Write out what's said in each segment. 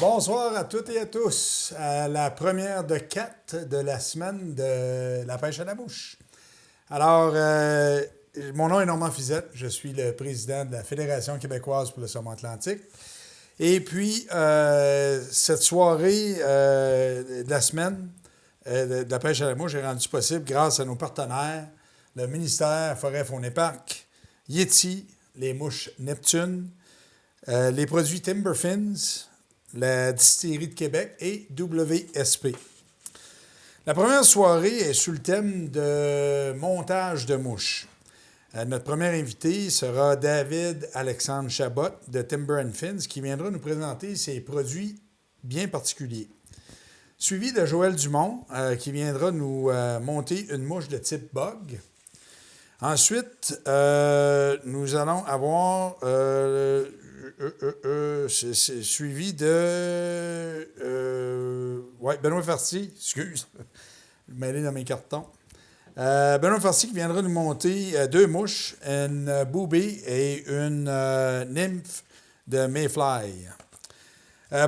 Bonsoir à toutes et à tous à la première de 4 de la semaine de la pêche à la mouche. Alors, mon nom est Normand Fizette, je suis le président de la Fédération québécoise pour le saumon atlantique. Et puis, cette soirée de la semaine de la pêche à la mouche est rendue possible grâce à nos partenaires, le ministère Forêt, Faune et Parcs, Yeti, les mouches Neptune, les produits Timber Fins, la Distillerie de Québec et WSP. La première soirée est sous le thème de montage de mouches. Notre premier invité sera David Alexandre Chabot de Timber Fins qui viendra nous présenter ses produits bien particuliers. Suivi de Joël Dumont qui viendra nous monter une mouche de type bug. Ensuite, nous allons avoir c'est suivi de Benoît Farcy, excuse, je vais mêler dans mes cartons. Benoît Farcy qui viendra nous monter deux mouches, une booby et une nymphe de Mayfly.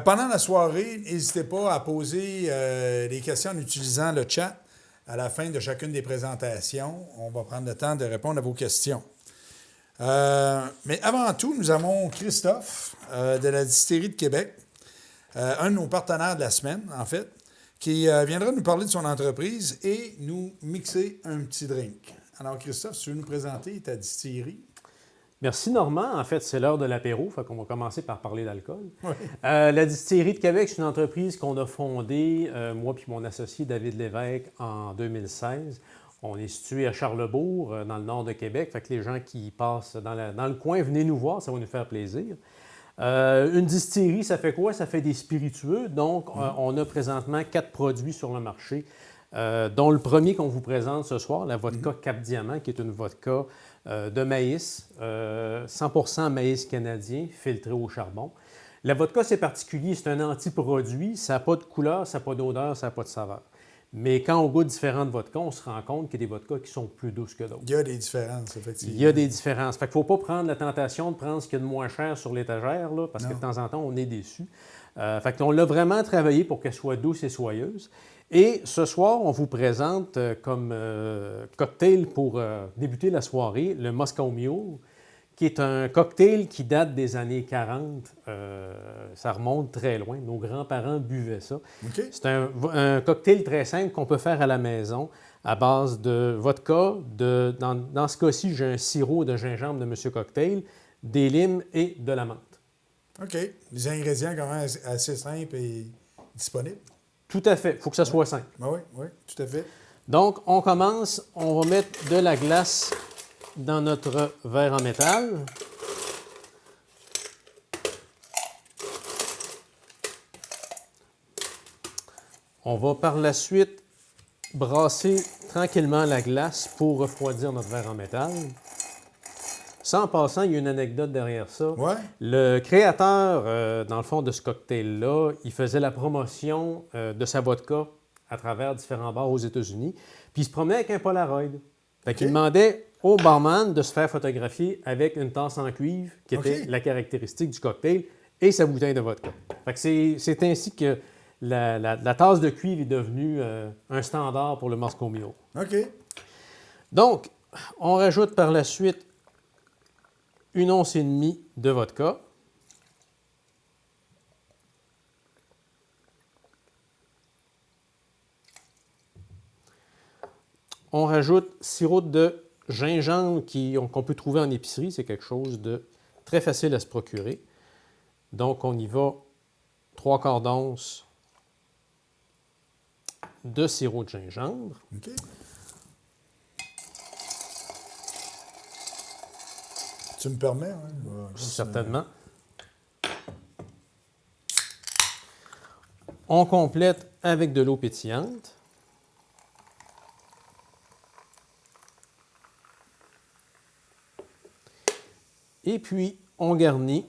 Pendant la soirée, n'hésitez pas à poser des questions en utilisant le chat à la fin de chacune des présentations. On va prendre le temps de répondre à vos questions. Mais avant tout, nous avons Christophe de la Distillerie de Québec, un de nos partenaires de la semaine, en fait, qui viendra nous parler de son entreprise et nous mixer un petit drink. Alors, Christophe, si tu veux nous présenter ta distillerie. Merci, Normand. En fait, c'est l'heure de l'apéro, fait qu'on va commencer par parler d'alcool. Oui. La Distillerie de Québec, c'est une entreprise qu'on a fondée, moi puis mon associé David Lévesque, en 2016. On est situé à Charlesbourg, dans le nord de Québec. Fait que les gens qui passent dans le coin, venez nous voir, ça va nous faire plaisir. Une distillerie, ça fait quoi? Ça fait des spiritueux. Donc, on a présentement 4 produits sur le marché, dont le premier qu'on vous présente ce soir, la vodka Cap Diamant, qui est une vodka de maïs, 100% maïs canadien, filtré au charbon. La vodka, c'est particulier, c'est un anti-produit. Ça n'a pas de couleur, ça n'a pas d'odeur, ça n'a pas de saveur. Mais quand on goûte différentes vodkas, on se rend compte qu'il y a des vodkas qui sont plus douces que d'autres. Il y a des différences, effectivement. Il y a des différences. Fait qu'il ne faut pas prendre la tentation de prendre ce qu'il y a de moins cher sur l'étagère, là, parce que Non. de temps en temps, on est déçu. Fait qu'on l'a vraiment travaillé pour qu'elle soit douce et soyeuse. Et ce soir, on vous présente comme cocktail pour débuter la soirée, le Moscow Mule, qui est un cocktail qui date des années 40. Ça remonte très loin. Nos grands-parents buvaient ça. OK. C'est un cocktail très simple qu'on peut faire à la maison à base de vodka. Dans ce cas-ci, j'ai un sirop de gingembre de Monsieur Cocktail, des limes et de la menthe. OK. Les ingrédients quand même assez simples et disponibles. Tout à fait. Il faut que ça soit simple. Ben oui, oui, tout à fait. Donc, on commence. On va mettre de la glace dans notre verre en métal. On va par la suite brasser tranquillement la glace pour refroidir notre verre en métal. Ça, en passant, il y a une anecdote derrière ça. Ouais. Le créateur, dans le fond, de ce cocktail-là, il faisait la promotion de sa vodka à travers différents bars aux États-Unis. Puis il se promenait avec un Polaroid. Fait qu'il demandait au barman de se faire photographier avec une tasse en cuivre, qui était la caractéristique du cocktail, et sa bouteille de vodka. Fait que c'est ainsi que la tasse de cuivre est devenue un standard pour le Moscow Mule. OK. Donc, on rajoute par la suite 1,5 once de vodka. On rajoute sirop de gingembre qu'on peut trouver en épicerie. C'est quelque chose de très facile à se procurer. Donc, on y va 3/4 d'once de sirop de gingembre. OK. Tu me permets? Hein? Certainement. On complète avec de l'eau pétillante. Et puis, on garnit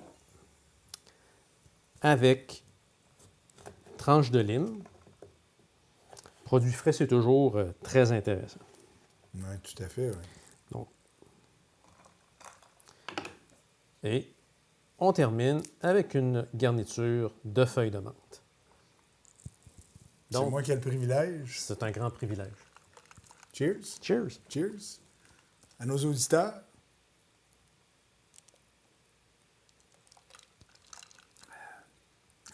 avec tranche de lime. Produit frais, c'est toujours très intéressant. Oui, tout à fait, oui. Donc, et on termine avec une garniture de feuilles de menthe. C'est moi qui ai le privilège. C'est un grand privilège. Cheers. Cheers. Cheers. À nos auditeurs.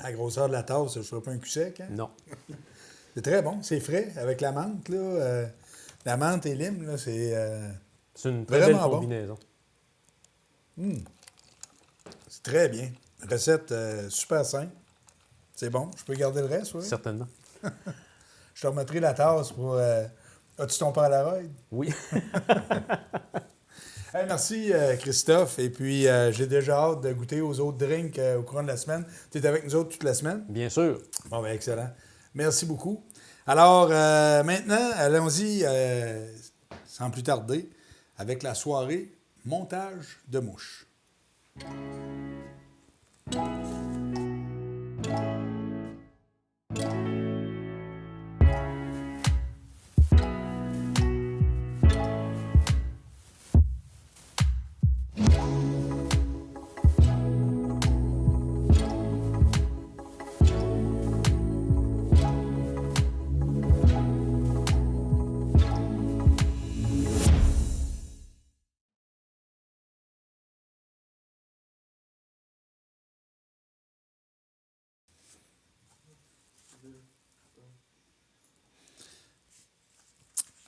À la grosseur de la tasse, je ne ferai pas un cul sec. Hein? Non. C'est très bon, c'est frais avec la menthe. Là, la menthe et lime, là, c'est une très belle vraiment combinaison. Bon. C'est très bien. Recette super simple. C'est bon. Je peux garder le reste, oui? Certainement. Je te remettrai la tasse pour... As-tu ton Polaroid? Oui. Hey, merci, Christophe. Et puis, j'ai déjà hâte de goûter aux autres drinks au courant de la semaine. Tu es avec nous autres toute la semaine? Bien sûr. Bon, bien, excellent. Merci beaucoup. Alors, maintenant, allons-y, sans plus tarder, avec la soirée montage de mouches.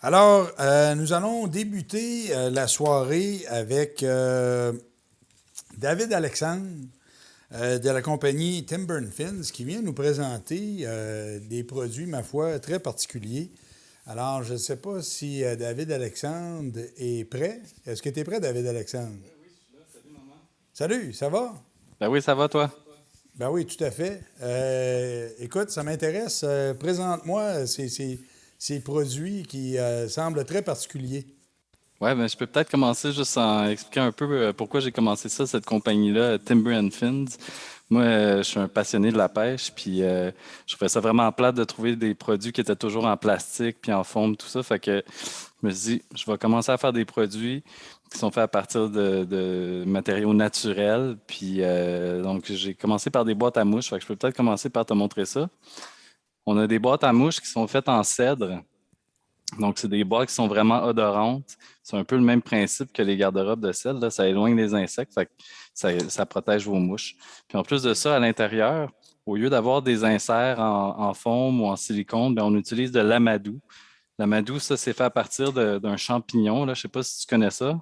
Alors, nous allons débuter la soirée avec David Alexandre de la compagnie Timber & Fins qui vient nous présenter des produits, ma foi, très particuliers. Alors, je ne sais pas si David Alexandre est prêt. Est-ce que tu es prêt, David Alexandre? Oui, je suis là. Salut, maman. Salut, ça va? Ben oui, ça va, toi? Ben oui, tout à fait. Écoute, ça m'intéresse. Présente-moi ces produits qui semblent très particuliers. Ouais, ben je peux peut-être commencer juste en expliquant un peu pourquoi j'ai commencé ça, cette compagnie-là, Timber & Fins. Moi, je suis un passionné de la pêche, puis je trouvais ça vraiment plate de trouver des produits qui étaient toujours en plastique, puis en forme, tout ça. Fait que je me suis dit, je vais commencer à faire des produits qui sont faits à partir de matériaux naturels. Puis donc, j'ai commencé par des boîtes à mouches. Fait que je peux peut-être commencer par te montrer ça. On a des boîtes à mouches qui sont faites en cèdre. Donc, c'est des boîtes qui sont vraiment odorantes. C'est un peu le même principe que les garde-robes de sel, là. Ça éloigne les insectes, fait que ça protège vos mouches. Puis en plus de ça, à l'intérieur, au lieu d'avoir des inserts en foam ou en silicone, bien, on utilise de l'amadou. L'amadou, ça, c'est fait à partir d'un champignon, là. Je ne sais pas si tu connais ça.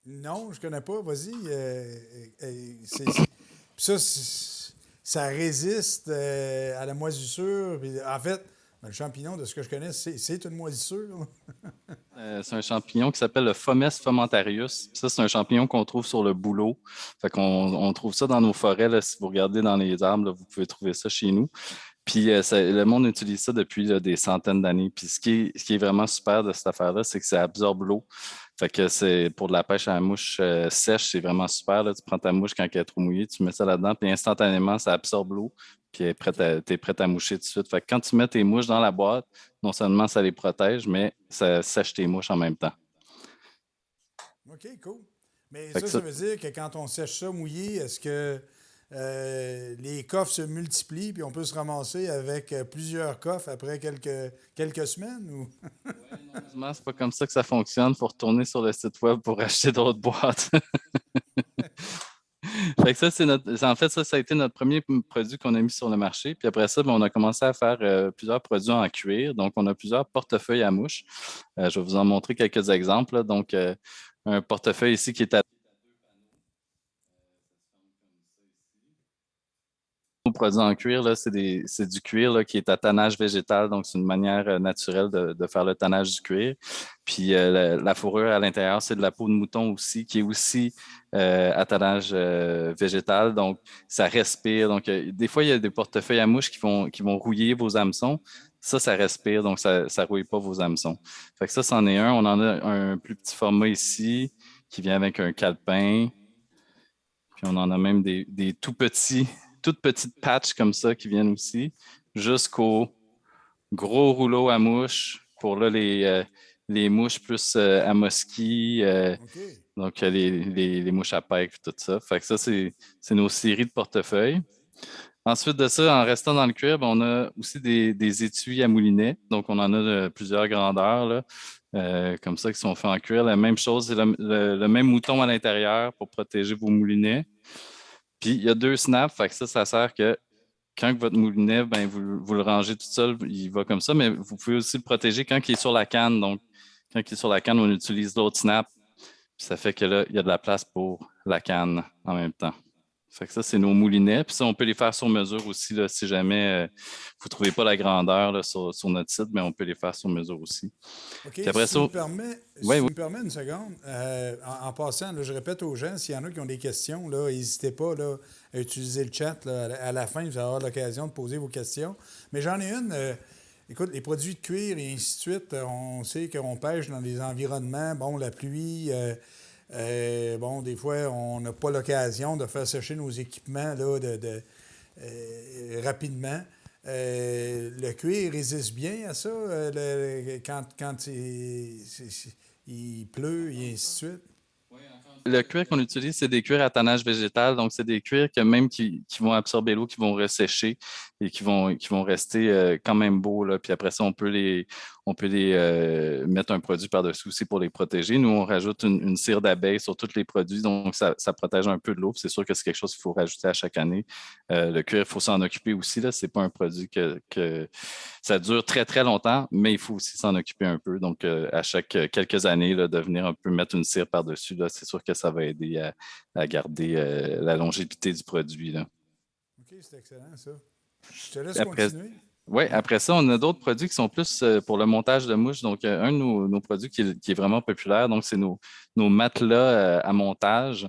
Non, je connais pas. Vas-y. Puis ça, ça résiste à la moisissure. Puis, en fait, ben, le champignon, de ce que je connais, c'est une moisissure. C'est un champignon qui s'appelle le Fomes fomentarius. Ça, c'est un champignon qu'on trouve sur le bouleau. Fait qu'on on trouve ça dans nos forêts, là. Si vous regardez dans les arbres, là, vous pouvez trouver ça chez nous. Puis le monde utilise ça depuis là, des centaines d'années. Puis ce qui est vraiment super de cette affaire-là, c'est que ça absorbe l'eau. Fait que c'est pour de la pêche à la mouche sèche, c'est vraiment super, là. Tu prends ta mouche quand elle est trop mouillée, tu mets ça là-dedans, puis instantanément, ça absorbe l'eau, puis t'es prête à moucher tout de suite. Fait que quand tu mets tes mouches dans la boîte, non seulement ça les protège, mais ça sèche tes mouches en même temps. OK, cool. Mais Fait que ça ça, veut dire que quand on sèche ça mouillé, est-ce que les coffres se multiplient puis on peut se ramasser avec plusieurs coffres après quelques semaines? Ou... malheureusement, c'est pas comme ça que ça fonctionne. Il faut retourner sur le site web pour acheter d'autres boîtes. Fait que ça, en fait, ça a été notre premier produit qu'on a mis sur le marché. Puis après ça, ben, on a commencé à faire plusieurs produits en cuir. Donc, on a plusieurs portefeuilles à mouches. Je vais vous en montrer quelques exemples, là. Donc, un portefeuille ici qui est à nos produits en cuir, là, c'est du cuir là, qui est à tannage végétal. Donc, c'est une manière naturelle de faire le tannage du cuir. Puis, la fourrure à l'intérieur, c'est de la peau de mouton aussi, qui est aussi à tannage végétal. Donc, ça respire. Donc, des fois, il y a des portefeuilles à mouches qui vont rouiller vos hameçons. Ça respire, donc ça ne rouille pas vos hameçons. Fait que ça, c'en est un. On en a un plus petit format ici qui vient avec un calepin. Puis on en a même des toutes petites patchs comme ça qui viennent aussi, jusqu'au gros rouleau à mouches pour là, les mouches plus à mosquée, OK. donc les mouches à pêche, tout ça. Fait que ça, c'est nos séries de portefeuilles. Ensuite de ça, en restant dans le cuir, ben, on a aussi des étuis à moulinet. Donc, on en a de plusieurs grandeurs, là, comme ça, qui sont faits en cuir. La même chose, c'est le même mouton à l'intérieur pour protéger vos moulinets. Puis, il y a deux snaps, fait que ça sert que quand votre moulinet, ben, vous le rangez tout seul, il va comme ça, mais vous pouvez aussi le protéger quand il est sur la canne. Donc, quand il est sur la canne, on utilise l'autre snap. Puis ça fait que là, il y a de la place pour la canne en même temps. Fait que ça, c'est nos moulinets. Puis ça, on peut les faire sur mesure aussi, là, si jamais vous ne trouvez pas la grandeur là, sur notre site, mais on peut les faire sur mesure aussi. OK, Puis après ça, si oui, tu oui. me permets une seconde, en passant, là, je répète aux gens, s'il y en a qui ont des questions, là, n'hésitez pas là, à utiliser le chat. Là, à la fin, vous allez avoir l'occasion de poser vos questions. Mais j'en ai une. Écoute, les produits de cuir et ainsi de suite, on sait qu'on pêche dans des environnements, bon, la pluie, bon, des fois, on n'a pas l'occasion de faire sécher nos équipements là, rapidement. Le cuir résiste bien à ça quand il pleut et ainsi de suite. Le cuir qu'on utilise, c'est des cuirs à tannage végétal. Donc, c'est des cuirs que même qui vont absorber l'eau, qui vont ressécher et qui vont rester quand même beaux, là. Puis après ça, on peut les mettre un produit par-dessus aussi pour les protéger. Nous, on rajoute une cire d'abeille sur tous les produits. Donc, ça protège un peu de l'eau. Puis c'est sûr que c'est quelque chose qu'il faut rajouter à chaque année. Le cuir, il faut s'en occuper aussi, là. C'est pas un produit que ça dure très, très longtemps, mais il faut aussi s'en occuper un peu. Donc, à chaque quelques années, là, de venir un peu mettre une cire par-dessus, là, c'est sûr que ça va aider à garder la longévité du produit, là. OK, c'est excellent, ça. Je te laisse Après, continuer. oui, après ça, on a d'autres produits qui sont plus pour le montage de mouches. Donc, un de nos produits qui est vraiment populaire, donc, c'est nos matelas à montage.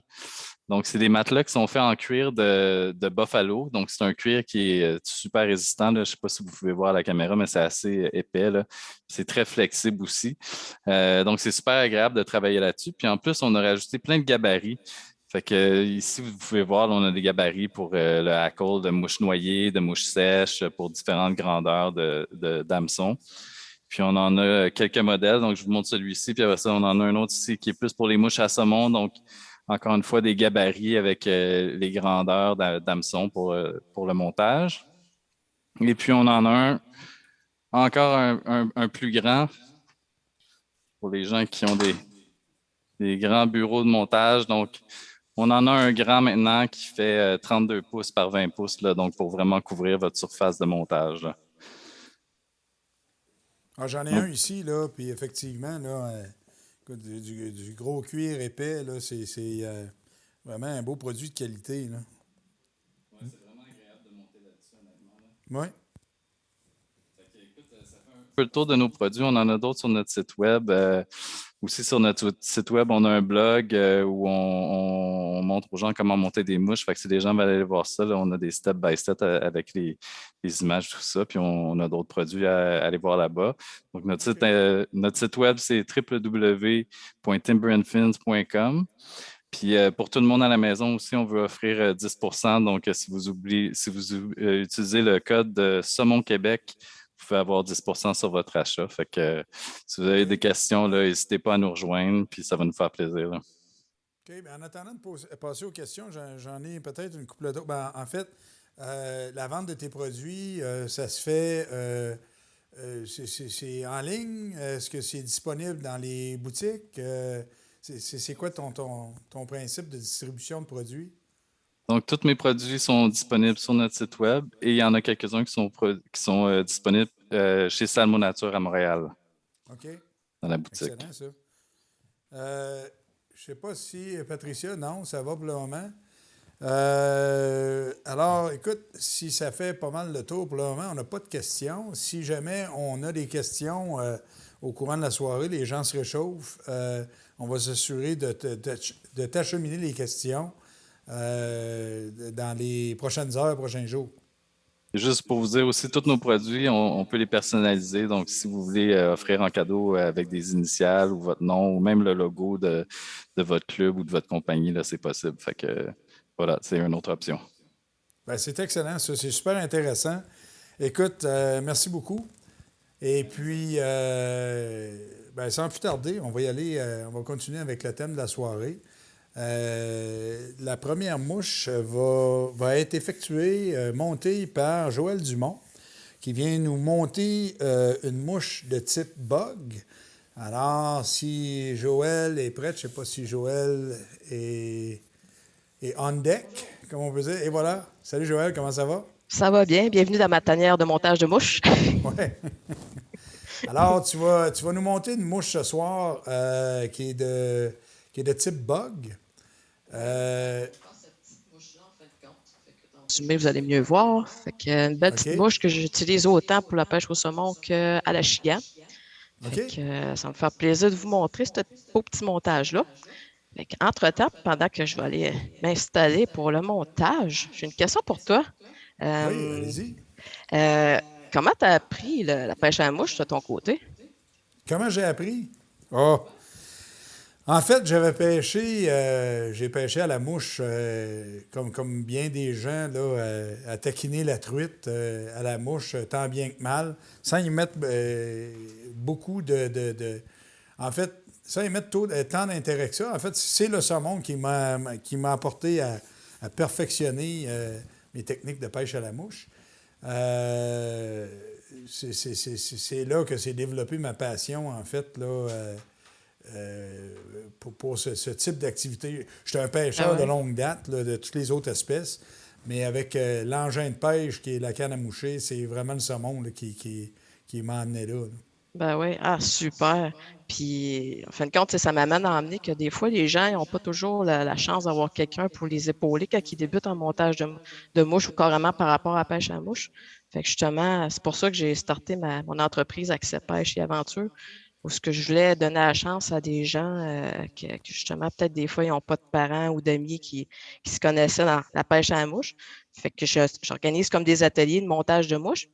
Donc, c'est des matelas qui sont faits en cuir de buffalo. Donc, c'est un cuir qui est super résistant, là. Je ne sais pas si vous pouvez voir à la caméra, mais c'est assez épais, là. C'est très flexible aussi. Donc, c'est super agréable de travailler là-dessus. Puis en plus, on a rajouté plein de gabarits. Fait que ici, vous pouvez voir, là, on a des gabarits pour le hackle de mouches noyées, de mouches sèches, pour différentes grandeurs d'hameçons. Puis on en a quelques modèles, donc je vous montre celui-ci, puis après ça, on en a un autre ici qui est plus pour les mouches à saumon, donc encore une fois des gabarits avec les grandeurs d'hameçons pour le montage. Et puis on en a encore un plus grand pour les gens qui ont des grands bureaux de montage. Donc, on en a un grand maintenant qui fait 32 pouces par 20 pouces, là, donc pour vraiment couvrir votre surface de montage, là. Ah, j'en ai Donc, un ici, là, puis effectivement, là, écoute, du gros cuir épais, là, c'est vraiment un beau produit de qualité, là. ouais, c'est vraiment agréable de monter là-dessus, honnêtement, là. Oui. Fait que, écoute, ça fait un peu le tour de nos produits. On en a d'autres sur notre site web. Aussi, sur notre site web, on a un blog où on montre aux gens comment monter des mouches. Fait que si les gens veulent aller voir ça, là, on a des step-by-step avec les images, tout ça. Puis on a d'autres produits à aller voir là-bas. Donc, notre site web, c'est www.timberandfins.com. Puis pour tout le monde à la maison aussi, on veut offrir 10 %. Donc, si vous utilisez le code de Saumon Québec, vous pouvez avoir 10 % sur votre achat. Fait que si vous avez des questions, là, n'hésitez pas à nous rejoindre, puis ça va nous faire plaisir, là. OK. Bien, en attendant de passer aux questions, j'en ai peut-être une couple d'autres. Ben, en fait, la vente de tes produits, ça se fait. C'est en ligne? Est-ce que c'est disponible dans les boutiques? C'est quoi ton principe de distribution de produits? Donc, tous mes produits sont disponibles sur notre site web et il y en a quelques-uns qui sont disponibles chez Salmo Nature à Montréal, OK. dans la boutique. Excellent, ça. Je ne sais pas si Patricia, non, ça va pour le moment. Alors, écoute, si ça fait pas mal le tour pour le moment, on n'a pas de questions. Si jamais on a des questions au courant de la soirée, les gens se réchauffent, on va s'assurer de t'acheminer les questions dans les prochaines heures, prochains jours. Et juste pour vous dire aussi, tous nos produits, on peut les personnaliser. Donc, si vous voulez offrir en cadeau avec des initiales ou votre nom ou même le logo de votre club ou de votre compagnie, là, c'est possible. Fait que voilà, c'est une autre option. Bien, c'est excellent, ça. C'est super intéressant. Écoute, merci beaucoup. Et puis, ben, sans plus tarder, on va y aller, on va continuer avec le thème de la soirée. La première mouche va être effectuée, montée par Joël Dumont, qui vient nous monter une mouche de type bug. Alors, si Joël est prêt, je ne sais pas si Joël est on deck, comme on peut dire. Et voilà. Salut Joël, comment ça va? Ça va bien. Bienvenue dans ma tanière de montage de mouches. Ouais. Alors, tu vas nous monter une mouche ce soir qui est de type bug. Mais vous allez mieux voir. Fait que une belle petite mouche que j'utilise autant pour la pêche au saumon qu'à la chigan. Fait que, ça me fait plaisir de vous montrer ce beau petit montage-là. Entre-temps, pendant que je vais aller m'installer pour le montage, j'ai une question pour toi. Oui, allez-y. Comment tu as appris la pêche à la mouche de ton côté? Comment j'ai appris? Oh! En fait, j'ai pêché à la mouche, comme bien des gens, là, à taquiner la truite à la mouche, tant bien que mal, sans y mettre beaucoup En fait, sans y mettre tant d'intérêt que ça. En fait, c'est le saumon qui m'a apporté à perfectionner mes techniques de pêche à la mouche. C'est là que s'est développée ma passion, en fait, là, pour ce type d'activité. Je suis un pêcheur de longue date, là, de toutes les autres espèces, mais avec l'engin de pêche qui est la canne à moucher, c'est vraiment le saumon là, qui m'a amené là. Ben oui, super. Puis, en fin de compte, ça m'amène à emmener que des fois, les gens n'ont pas toujours la chance d'avoir quelqu'un pour les épauler quand ils débutent en montage de mouche ou carrément par rapport à la pêche à la mouche. Fait que justement, c'est pour ça que j'ai starté mon entreprise Accès Pêche et Aventure, où ce que je voulais donner la chance à des gens que justement, peut-être des fois, ils n'ont pas de parents ou d'amis qui se connaissaient dans la pêche à la mouche. Fait que j'organise comme des ateliers de montage de mouches.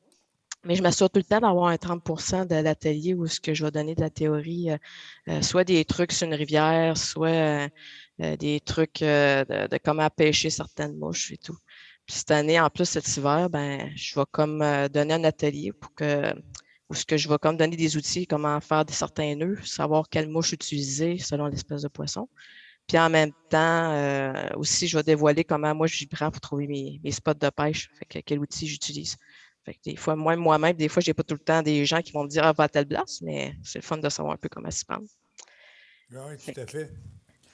Mais je m'assure tout le temps d'avoir un 30 de l'atelier où ce que je vais donner de la théorie, soit des trucs sur une rivière, soit des trucs de comment pêcher certaines mouches et tout. Puis cette année, en plus, cet hiver, ben, je vais comme donner un atelier où ce que je vais comme donner des outils, comment faire certains nœuds, savoir quelle mouche utiliser selon l'espèce de poisson. Puis en même temps, aussi, je vais dévoiler comment moi je prends pour trouver mes spots de pêche, fait que quel outil j'utilise. Fait que des fois, moi-même, des fois, je n'ai pas tout le temps des gens qui vont me dire ah, va à telle place, mais c'est le fun de savoir un peu comment s'y prendre. Oui, Fait tout à fait.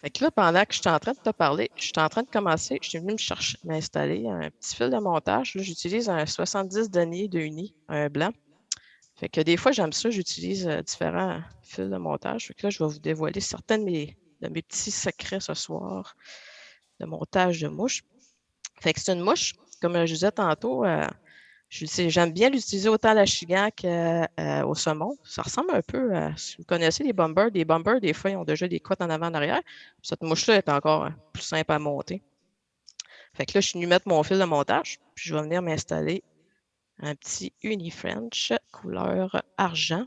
Fait que là, pendant que je suis en train de te parler, je suis en train de commencer, je suis venu m'installer un petit fil de montage. Là, j'utilise un 70 deniers de uni, un blanc. Fait que des fois, j'aime ça, j'utilise différents fils de montage. Fait que là, je vais vous dévoiler certains de mes petits secrets ce soir de montage de mouches. Fait que c'est une mouche, comme je disais tantôt, j'aime bien l'utiliser autant à la chigan qu'au saumon. Ça ressemble un peu à, si vous connaissez les bombers, des fois, ils ont déjà des côtes en avant en arrière. Cette mouche-là est encore plus simple à monter. Fait que là, je suis venue mettre mon fil de montage, puis je vais venir m'installer un petit Uni-French couleur argent.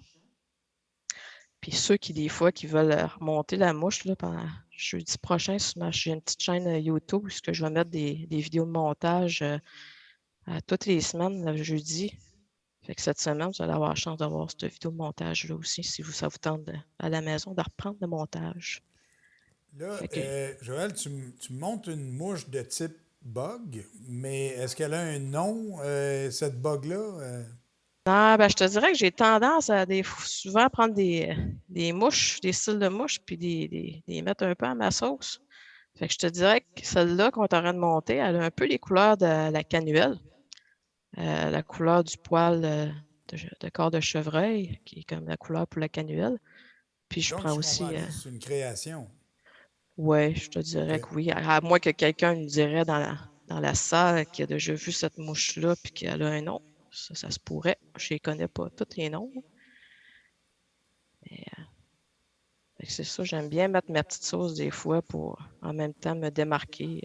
Puis ceux qui, des fois, qui veulent remonter la mouche, là, pendant jeudi prochain, j'ai une petite chaîne YouTube où je vais mettre des vidéos de montage toutes les semaines, le jeudi. Fait que cette semaine, vous allez avoir la chance d'avoir cette vidéo de montage-là aussi, si ça vous tente à la maison de reprendre le montage. Là, Fait que, Joël, tu me montres une mouche de type bug, mais est-ce qu'elle a un nom, cette bug-là? non, ben, je te dirais que j'ai tendance à souvent prendre des mouches, des styles de mouches, puis les mettre un peu à ma sauce. Fait que je te dirais que celle-là qu'on est en train de monter, elle a un peu les couleurs de la canuelle, la couleur du poil de corps de chevreuil, qui est comme la couleur pour la canuelle. Puis je Donc, prends je comprends aussi, bien, c'est une création. ouais, je te OK. dirais que oui. À moins que quelqu'un nous dirait dans la salle qui a déjà vu cette mouche-là puis qu'elle a un nom. Ça se pourrait. Je ne les connais pas tous les noms. Mais c'est ça, j'aime bien mettre ma petite sauce des fois pour en même temps me démarquer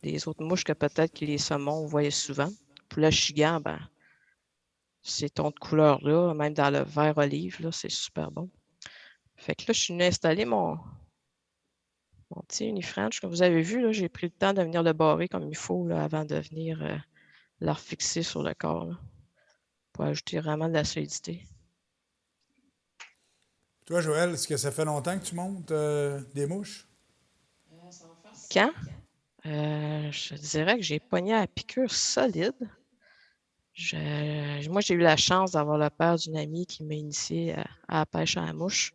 des autres mouches que peut-être que les saumons, on voyait souvent. Pour le chigan, ben, ces tons de couleur-là, même dans le vert olive, là, c'est super bon. Fait que là, je suis venue installer mon petit Unifranche. Comme vous avez vu, là, j'ai pris le temps de venir le barrer comme il faut là, avant de venir le refixer sur le corps là, pour ajouter vraiment de la solidité. Toi, Joël, est-ce que ça fait longtemps que tu montes des mouches? Quand? Je dirais que j'ai pogné à la piqûre solide. Moi, j'ai eu la chance d'avoir le père d'une amie qui m'a initié à la pêche à la mouche.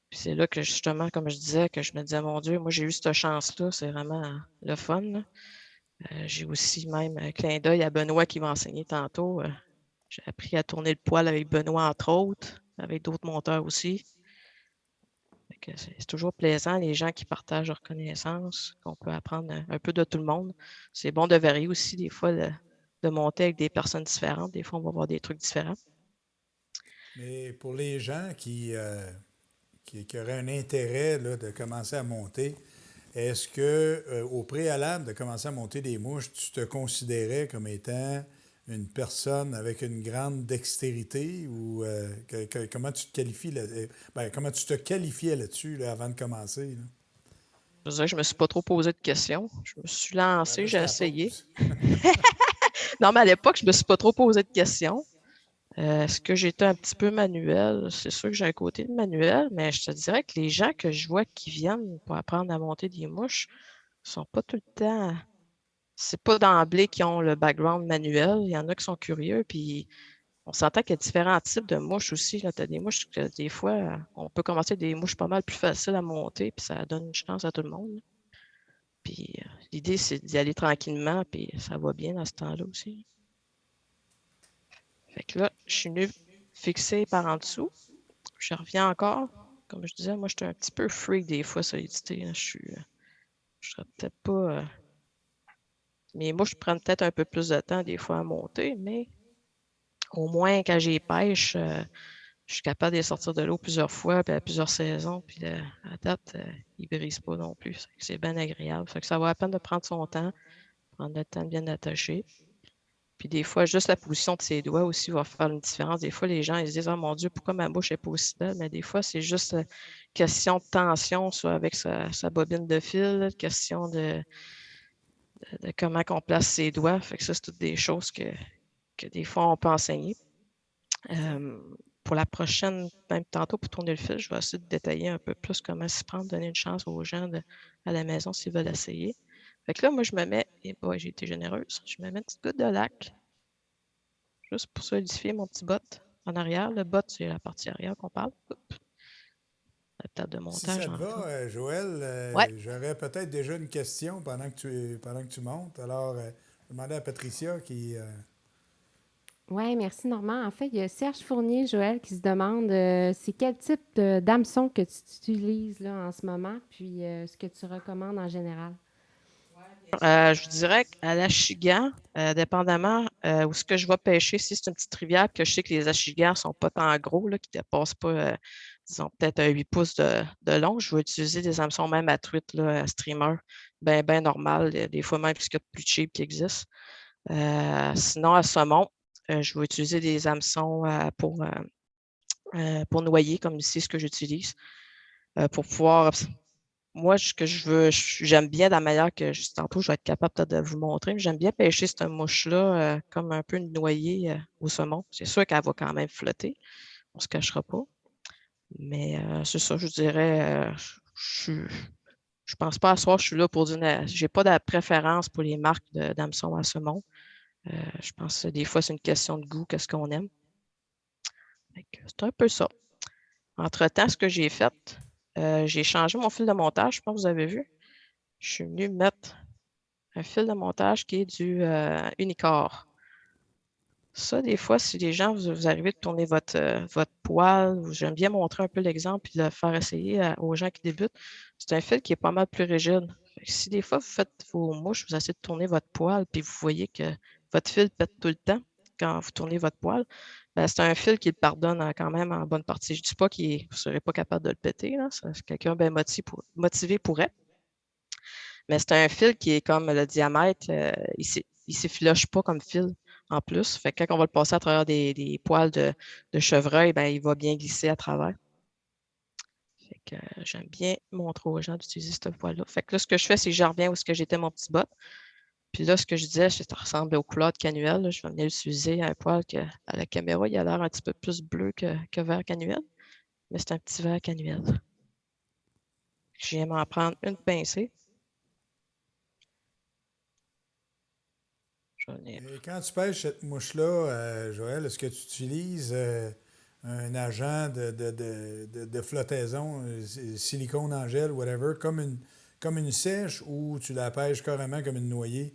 Puis c'est là que justement, comme je disais, que je me disais, mon Dieu, moi j'ai eu cette chance-là, c'est vraiment le fun. J'ai aussi même un clin d'œil à Benoît qui m'a enseigné tantôt. J'ai appris à tourner le poil avec Benoît, entre autres, avec d'autres monteurs aussi. C'est toujours plaisant, les gens qui partagent leurs connaissances, qu'on peut apprendre un peu de tout le monde. C'est bon de varier aussi, des fois, de monter avec des personnes différentes. Des fois, on va voir des trucs différents. Mais pour les gens qui auraient un intérêt là, de commencer à monter, est-ce que au préalable de commencer à monter des mouches, tu te considérais comme étant une personne avec une grande dextérité ou comment tu te qualifies comment tu te qualifiais là-dessus là, avant de commencer? Là? Je veux dire, je ne me suis pas trop posé de questions. Je me suis Ben lancée, là, je j'ai la essayé. pose. Non, mais à l'époque, je ne me suis pas trop posé de questions. Est-ce que j'étais un petit peu manuel? C'est sûr que j'ai un côté de manuel, mais je te dirais que les gens que je vois qui viennent pour apprendre à monter des mouches ne sont pas tout le temps. C'est pas d'emblée qui ont le background manuel. Il y en a qui sont curieux, puis on s'entend qu'il y a différents types de mouches aussi. Tu as des mouches que des fois, on peut commencer avec des mouches pas mal plus faciles à monter, puis ça donne une chance à tout le monde. Puis l'idée, c'est d'y aller tranquillement, puis ça va bien dans ce temps-là aussi. Fait que là, je suis venue fixer par en dessous. Je reviens encore. Comme je disais, moi, je suis un petit peu freak des fois, solidité. Je serais peut-être pas. Mes mouches prennent peut-être un peu plus de temps des fois à monter, mais au moins quand j'y pêche, je suis capable de les sortir de l'eau plusieurs fois, puis à plusieurs saisons, puis à date, ils ne brisent pas non plus. C'est bien agréable. Fait que ça vaut la peine de prendre son temps, prendre le temps de bien attacher. Puis des fois, juste la position de ses doigts aussi va faire une différence. Des fois, les gens ils se disent, oh mon Dieu, pourquoi ma bouche n'est pas aussi belle? Mais des fois, c'est juste question de tension, soit avec sa bobine de fil, question de comment on place ses doigts. Fait que ça, c'est toutes des choses que des fois, on peut enseigner. Pour la prochaine, même tantôt pour tourner le fil, je vais essayer de détailler un peu plus comment s'y prendre, donner une chance aux gens à la maison s'ils veulent essayer. Fait que là, moi, je me mets, et boy, j'ai été généreuse, je me mets une petite goutte de lac, juste pour solidifier mon petit bot en arrière. Le bot, c'est la partie arrière qu'on parle. Oups, la table de Si montage ça te en va, fond. Joël, Ouais. j'aurais peut-être déjà une question pendant que tu montes. Alors, je vais demander à Patricia qui... Oui, merci Normand. En fait, il y a Serge Fournier, Joël, qui se demande c'est quel type d'hameçon que tu utilises là, en ce moment, puis ce que tu recommandes en général. Je vous dirais qu'à l'Achigan, dépendamment où ce que je vais pêcher, si c'est une petite rivière, que je sais que les Achigans ne sont pas tant gros, là, qui ne dépassent pas, disons, peut-être un 8 pouces de long, je vais utiliser des hameçons même à truite, là, à streamer, bien normal, des fois même ce qu'il y a de plus cheap qui existe. Sinon, à saumon, je vais utiliser des hameçons pour noyer, comme ici, ce que j'utilise, pour pouvoir moi, ce que je veux, j'aime bien la manière que tantôt, je vais être capable peut-être de vous montrer, mais j'aime bien pêcher cette mouche-là comme un peu une noyée au saumon. C'est sûr qu'elle va quand même flotter, on ne se cachera pas. Mais c'est ça, je dirais, je pense pas à soir, je suis là pour dire, j'ai pas de préférence pour les marques d'hameçon à saumon. Je pense que des fois, c'est une question de goût, qu'est-ce qu'on aime. C'est un peu ça. Entre-temps, ce que j'ai fait, j'ai changé mon fil de montage, je pense que vous avez vu. Je suis venue mettre un fil de montage qui est du Unicore. Ça, des fois, si les gens, vous arrivez de tourner votre poêle, j'aime bien montrer un peu l'exemple et le faire essayer aux gens qui débutent. C'est un fil qui est pas mal plus rigide. Si des fois, vous faites vos mouches, vous essayez de tourner votre poêle, puis vous voyez que votre fil pète tout le temps quand vous tournez votre poêle, ben, c'est un fil qui le pardonne quand même en bonne partie. Je ne dis pas que vous ne serez pas capable de le péter. Là. Quelqu'un bien motivé pourrait. Mais c'est un fil qui est comme le diamètre, il ne s'effiloche pas comme fil en plus. Fait que quand on va le passer à travers des poils de chevreuil, ben, il va bien glisser à travers. Fait que j'aime bien montrer aux gens d'utiliser ce poil-là. Fait que là, ce que je fais, c'est que je reviens où j'étais mon petit bot. Puis là, ce que je disais, ça ressemble aux couleurs de canuel. Là. Je vais venir utiliser un poil que à la caméra, il a l'air un petit peu plus bleu que vert canuel. Mais c'est un petit vert canuel. Je viens m'en prendre une pincée. Et quand tu pêches cette mouche-là, Joël, est-ce que tu utilises un agent de flottaison, silicone en gel, whatever, comme une sèche ou tu la pêches carrément comme une noyée?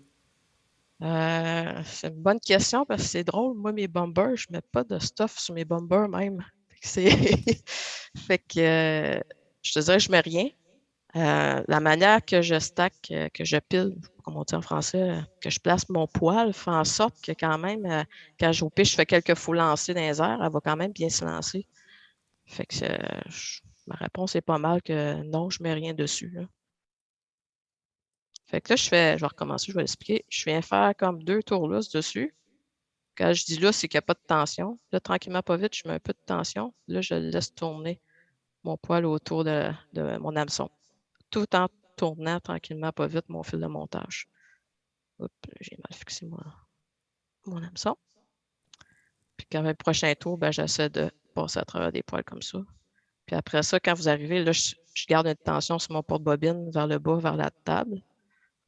C'est une bonne question parce que c'est drôle. Moi, mes bombers, je ne mets pas de stuff sur mes bombers même. Fait que je te dirais que je ne mets rien. La manière que je stack, que je pile, comme on dit en français, que je place mon poêle, fait en sorte que quand même, quand je pêche, je fais quelques faux lancers dans les airs, elle va quand même bien se lancer. Fait que ma réponse est pas mal que non, je ne mets rien dessus. Là. Fait que là, je vais recommencer, je vais l'expliquer. Je viens faire comme 2 tours lousses dessus. Quand je dis là, c'est qu'il n'y a pas de tension. Là, tranquillement, pas vite, je mets un peu de tension. Là, je laisse tourner mon poêle autour de mon hameçon, tout en tournant tranquillement, pas vite, mon fil de montage. Oups, j'ai mal fixé mon hameçon. Puis quand le prochain tour, ben, j'essaie de passer à travers des poils comme ça. Puis après ça, quand vous arrivez, là, je garde une tension sur mon porte-bobine vers le bas, vers la table,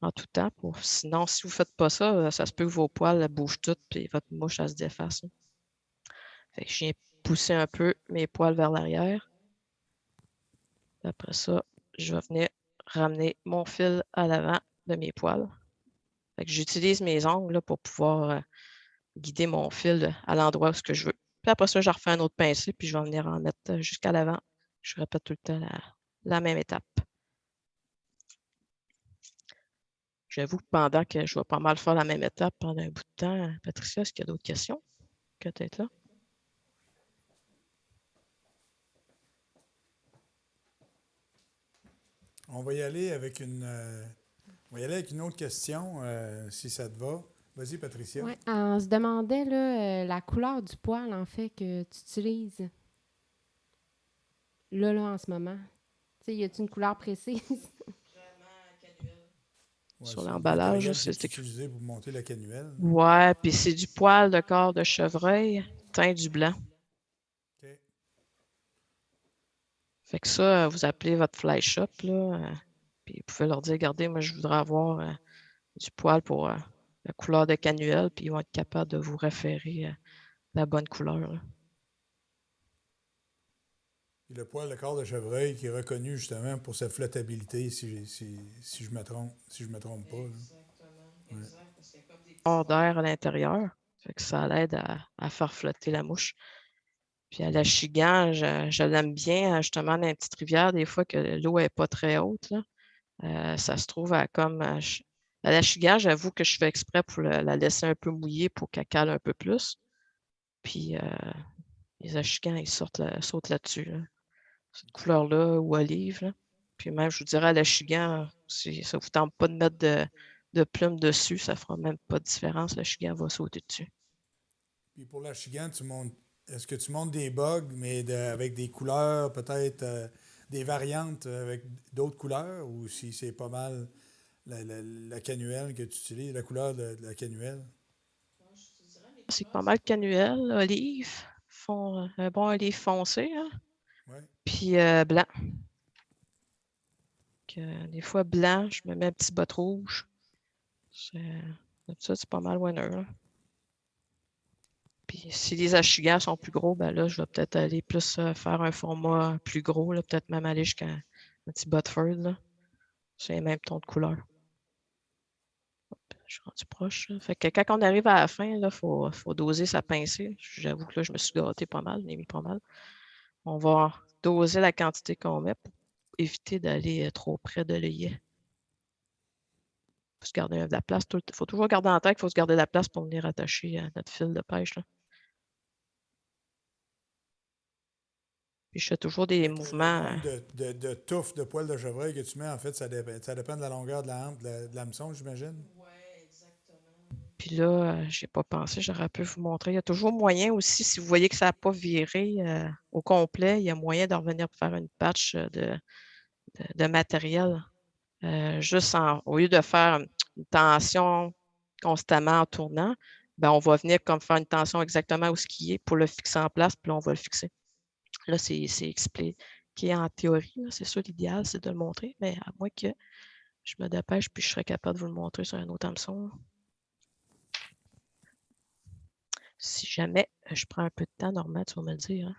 en tout temps. Sinon, si vous ne faites pas ça, ça se peut que vos poils bougent toutes, puis votre mouche, elle se défasse. Là. Fait que je viens pousser un peu mes poils vers l'arrière. Après ça, je vais venir ramener mon fil à l'avant de mes poils. Fait que j'utilise mes ongles là, pour pouvoir guider mon fil à l'endroit où ce que je veux. Puis après ça, je refais un autre pincé, puis je vais venir en mettre jusqu'à l'avant. Je répète tout le temps la même étape. J'avoue que pendant que je vais pas mal faire la même étape pendant un bout de temps, Patricia, est-ce qu'il y a d'autres questions que tu es là? On va y aller avec on va y aller avec une autre question, si ça te va. Vas-y, Patricia. Ouais, on se demandait là, la couleur du poil, en fait, que tu utilises là, en ce moment. Tu sais, y a-t-il une couleur précise? Ouais, Sur c'est le l'emballage, là, matériel qui est c'est écrit. utilisé pour monter la cannuelle. Ouais, puis c'est du poil de corps de chevreuil teint du blanc. OK. Fait que ça, vous appelez votre fly shop, là, puis vous pouvez leur dire, regardez, moi, je voudrais avoir du poil pour la couleur de cannuelle, puis ils vont être capables de vous référer la bonne couleur, là. Puis le poil de corps de chevreuil qui est reconnu justement pour sa flottabilité, si je me trompe pas. Là. Ouais. Hors d'air à l'intérieur. Fait que ça l'aide à faire flotter la mouche. Puis à l'Achigan, je l'aime bien, justement, dans les petites rivières, des fois que l'eau n'est pas très haute, là. Ça se trouve à comme. À l'Achigan, j'avoue que je fais exprès pour la laisser un peu mouillée pour qu'elle cale un peu plus. Puis les Achigans, ils sautent là-dessus, là. Cette couleur-là ou olive, là. Puis même, je vous dirais, à l'Achigan, si ça ne vous tente pas de mettre de plumes dessus, ça ne fera même pas de différence. L'Achigan va sauter dessus. Puis pour la chigan, est-ce que tu montes des bugs, mais avec des couleurs, peut-être des variantes avec d'autres couleurs, ou si c'est pas mal la cannuelle que tu utilises, la couleur de la cannuelle? C'est pas mal cannuelle, olive, un bon olive foncé, hein, Ouais. puis blanc. Des fois, blanc, je me mets un petit bot rouge. Ça, c'est pas mal winner, là. Puis si les achigans sont plus gros, ben là, je vais peut-être aller plus faire un format plus gros, là, peut-être même aller jusqu'à un petit Botford, là. C'est les mêmes tons de couleur. Je suis rendu proche, là. Fait que quand on arrive à la fin, il faut doser sa pincée. J'avoue que là, je me suis gâté pas mal, je l'ai mis pas mal. On va doser la quantité qu'on met pour éviter d'aller trop près de l'œillet. Il faut se garder de la place. Il faut toujours garder en tête qu'il faut se garder de la place pour venir attacher notre fil de pêche, là. Puis je fais toujours des Fait que le mouvements. nombre de touffes de poils de chevreuil que tu mets, en fait, ça dépend de la longueur de la hampe de l'hameçon, j'imagine. Puis là, je n'ai pas pensé, j'aurais pu vous montrer. Il y a toujours moyen aussi, si vous voyez que ça n'a pas viré au complet, il y a moyen de revenir faire une patch de matériel. Juste au lieu de faire une tension constamment en tournant, ben, on va venir comme faire une tension exactement où ce qui est pour le fixer en place, puis là, on va le fixer. Là, c'est expliqué en théorie. C'est ça l'idéal, c'est de le montrer, mais à moins que je me dépêche, puis je serais capable de vous le montrer sur un autre hameçon. Si jamais je prends un peu de temps, Normand, tu vas me le dire, hein?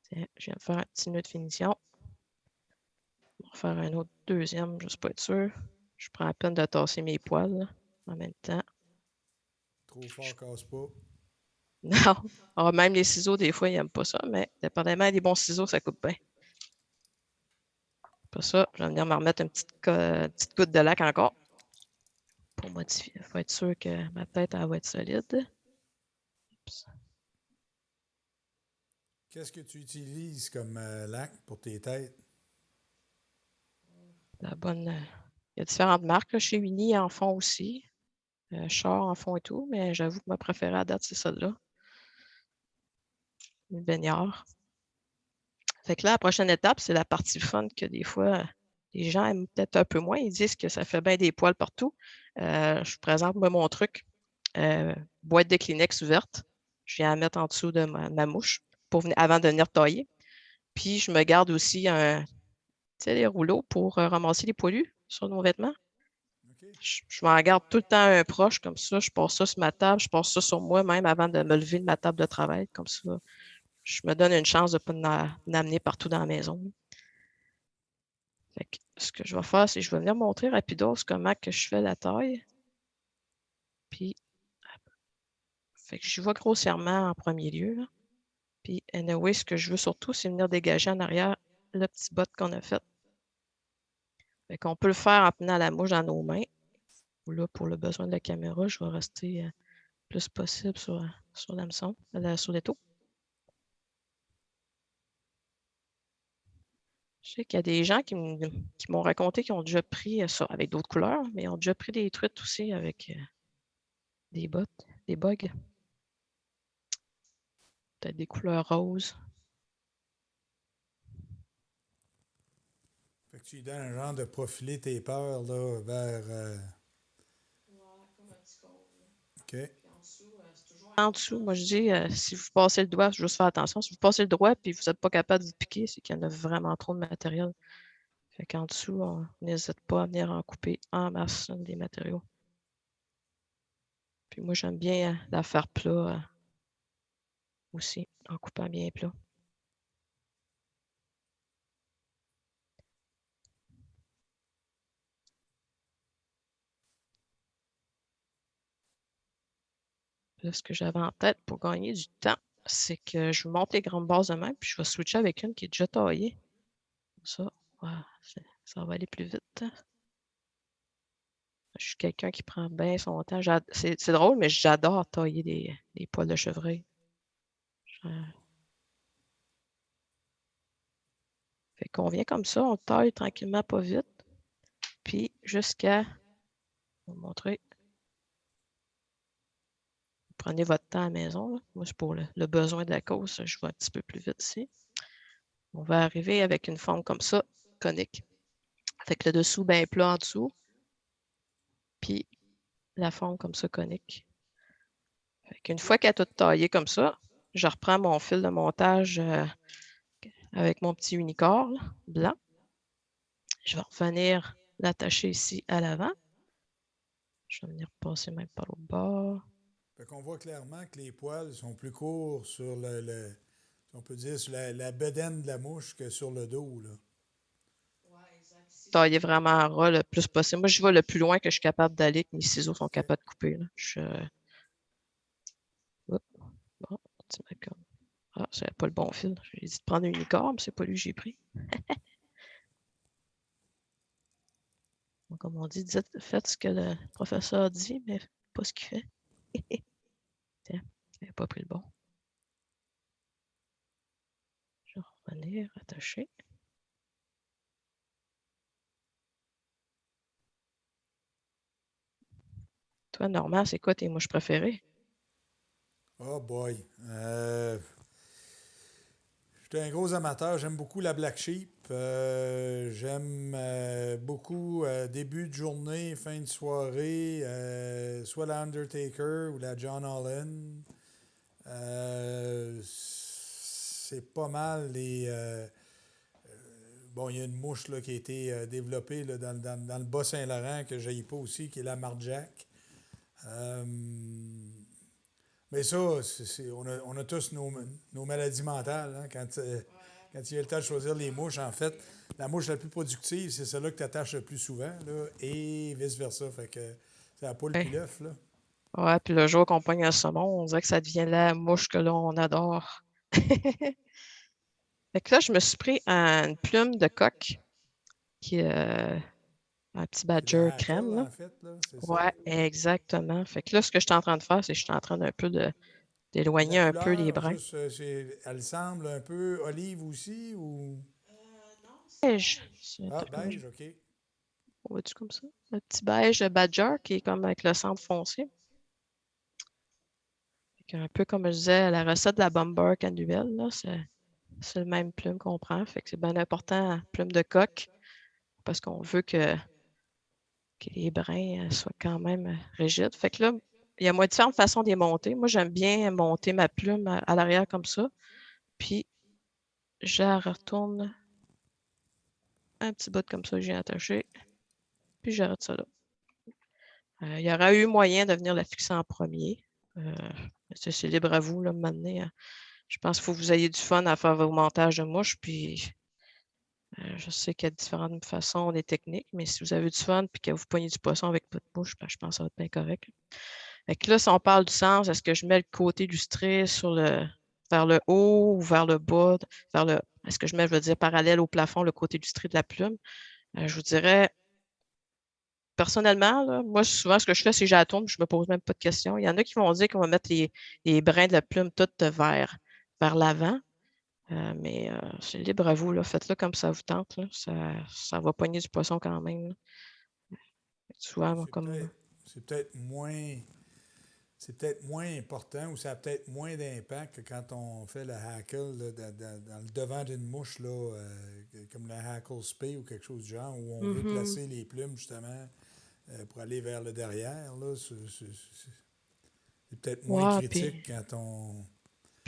Tiens, je viens de faire un petit nœud de finition. On va faire un autre deuxième, juste pour être sûr. Je prends la peine de tasser mes poils là, en même temps. Trop fort, casse pas. Non. Alors, même les ciseaux, des fois, ils n'aiment pas ça, mais dépendamment des bons ciseaux, ça coupe bien. Pour ça, je vais venir me remettre une petite goutte de lac encore pour modifier. Il faut être sûr que ma tête elle va être solide. Oups. Qu'est-ce que tu utilises comme lac pour tes têtes? La bonne. Il y a différentes marques. Là. Chez Winnie, ils en font aussi. Char en font et tout, mais j'avoue que ma préférée à date, c'est celle-là. Une baignard. Fait que là, la prochaine étape, c'est la partie fun que des fois, les gens aiment peut-être un peu moins. Ils disent que ça fait bien des poils partout. Je vous présente moi, mon truc. Boîte de Kleenex ouverte. Je viens la mettre en dessous de ma mouche avant de venir tailler. Puis, je me garde aussi les rouleaux pour ramasser les poilus sur nos vêtements. Okay. Je m'en garde tout le temps un proche, comme ça. Je passe ça sur ma table, je passe ça sur moi même avant de me lever de ma table de travail. Comme ça, je me donne une chance de ne pas l'amener partout dans la maison. Fait que, ce que je vais faire, c'est que je vais venir montrer rapidos comment que je fais la taille. Puis, fait que je vois grossièrement en premier lieu. Là. Puis, anyway, ce que je veux surtout, c'est venir dégager en arrière le petit bot qu'on a fait. Fait qu'on peut le faire en tenant la mouche dans nos mains. Ou là, pour le besoin de la caméra, je vais rester le plus possible sur l'hameçon, sur l'étau. Je sais qu'il y a des gens qui m'ont raconté qu'ils ont déjà pris ça avec d'autres couleurs, mais ils ont déjà pris des truites aussi avec des bottes, des bugs. Peut-être des couleurs roses. Fait que tu lui donnes un genre de profiler tes peurs là, vers. OK. En dessous, moi je dis, si vous passez le doigt, juste faire attention, si vous passez le doigt et vous n'êtes pas capable de vous piquer, c'est qu'il y en a vraiment trop de matériel. Fait qu'en dessous, on n'hésite pas à venir en couper en masse des matériaux. Puis moi, j'aime bien la faire plat aussi, en coupant bien plat. Là, ce que j'avais en tête pour gagner du temps, c'est que je vais monter les grandes bases de même, puis je vais switcher avec une qui est déjà taillée. Ça, ouais, ça va aller plus vite. Je suis quelqu'un qui prend bien son temps. C'est drôle, mais j'adore tailler des poils de chevreuil. Fait qu'on vient comme ça, on taille tranquillement, pas vite. Puis jusqu'à, je vais vous montrer. Prenez votre temps à la maison. Là. Moi, c'est pour le besoin de la cause. Je vais un petit peu plus vite ici. On va arriver avec une forme comme ça, conique. Avec le dessous bien plat en dessous. Puis la forme comme ça, conique. Une fois qu'elle est toute taillée comme ça, je reprends mon fil de montage avec mon petit unicorn blanc. Je vais revenir l'attacher ici à l'avant. Je vais venir passer même par l'autre bord. Fait qu'on voit clairement que les poils sont plus courts sur on peut dire, sur la bedaine de la mouche que sur le dos, là. Tailler vraiment ras le plus possible. Moi, je vais le plus loin que je suis capable d'aller, que mes ciseaux sont capables de couper. Là. Bon, ah, c'est pas le bon fil. J'ai dit de prendre un unicorn, mais c'est pas lui que j'ai pris. Donc, comme on dit, faites ce que le professeur dit, mais pas ce qu'il fait. Tiens, il n'a pas pris le bon. Je vais revenir, attacher. Toi, Normand, c'est quoi tes mouches préférées? Oh boy. Je suis un gros amateur. J'aime beaucoup la Black Sheep. J'aime beaucoup début de journée, fin de soirée, soit la Undertaker ou la John Holland. C'est pas mal les. Bon, il y a une mouche là, qui a été développée là, dans le Bas-Saint-Laurent que je n'ai pas aussi, qui est la Marjack. Mais ça, on a tous nos maladies mentales. Hein, quand il y a le temps de choisir les mouches, en fait, la mouche la plus productive, c'est celle-là que tu attaches le plus souvent, là, et vice-versa. Fait que c'est la poule puis l'œuf, là. Ouais, puis le jour qu'on pogne un saumon, on dirait que ça devient la mouche que l'on adore. Fait que là, je me suis pris une plume de coq, qui est un petit C'est badger la crème. hackle, Là. en fait, là, c'est ça. Ouais, exactement. Fait que là, ce que je suis en train de faire, c'est que je suis en train d'un peu d'éloigner La un peu les couleur, brins. juste, elle semble un peu olive aussi, ou... Beige. Ah, beige, OK. On voit-tu comme ça? Un petit beige de badger qui est comme avec le centre foncé. Un peu comme je disais, la recette de la Bomber annuelle, là, c'est le même plume qu'on prend. Fait que c'est bien important, plume de coq, parce qu'on veut que les brins soient quand même rigides. Fait que là, il y a différentes façons de les monter. Moi, j'aime bien monter ma plume à l'arrière comme ça. Puis, je la retourne un petit bout comme ça que j'ai attaché. Puis, j'arrête ça là. Il y aurait eu moyen de venir la fixer en premier. C'est libre à vous, là, maintenant. Je pense qu'il faut que vous ayez du fun à faire vos montages de mouches. Puis, je sais qu'il y a différentes façons, des techniques, mais si vous avez du fun et que vous poignez du poisson avec votre mouche, ben, je pense que ça va être bien correct. Fait que là, si on parle du sens, est-ce que je mets le côté illustré vers le haut ou vers le bas? Est-ce que je veux dire, parallèle au plafond, le côté illustré de la plume? Je vous dirais, personnellement, là, moi, souvent, ce que je fais, c'est que je la tourne, je ne me pose même pas de questions. Il y en a qui vont dire qu'on va mettre les brins de la plume toutes vers l'avant. Mais c'est libre à vous, là. Faites-le comme ça vous tente, là. Ça va pogner du poisson quand même, là. Souvent, moi, comme... C'est peut-être moins. C'est peut-être moins important ou ça a peut-être moins d'impact que quand on fait le hackle là, dans le devant d'une mouche, là, comme le hackle spay ou quelque chose du genre, où on veut Mhm. placer les plumes justement pour aller vers le derrière. Là, c'est peut-être moins Ouais, critique puis quand on.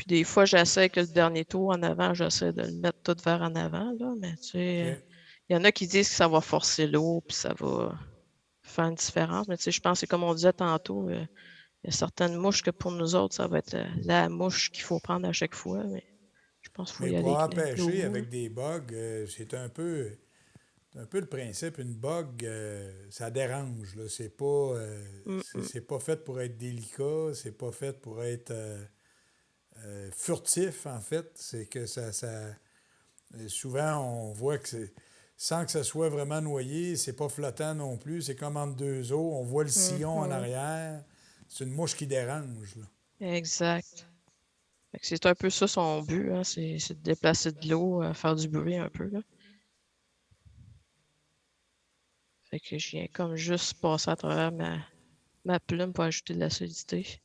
des fois, j'essaie que le dernier tour en avant, j'essaie de le mettre tout vers en avant, là. Mais tu sais, OK. il y en a qui disent que ça va forcer l'eau, puis ça va faire une différence. Mais tu sais, je pense que c'est comme on disait tantôt, il y a certaines mouches que pour nous autres, ça va être la mouche qu'il faut prendre à chaque fois. Mais je pense qu'il faut Mais y pour aller avec avoir l'eau pêché goût, là. avec des bugs, c'est un peu le principe. Une bug, ça dérange. Là. Mm, mm. C'est pas fait pour être délicat, c'est pas fait pour être furtif, en fait. C'est que souvent, on voit que sans que ça soit vraiment noyé, c'est pas flottant non plus. C'est comme entre deux eaux. On voit le sillon en Mhm. arrière. C'est une mouche qui dérange. Là. Exact. Fait que c'est un peu ça son but, hein, c'est de déplacer de l'eau, faire du bruit un peu, là. Fait que je viens comme juste passer à travers ma plume pour ajouter de la solidité.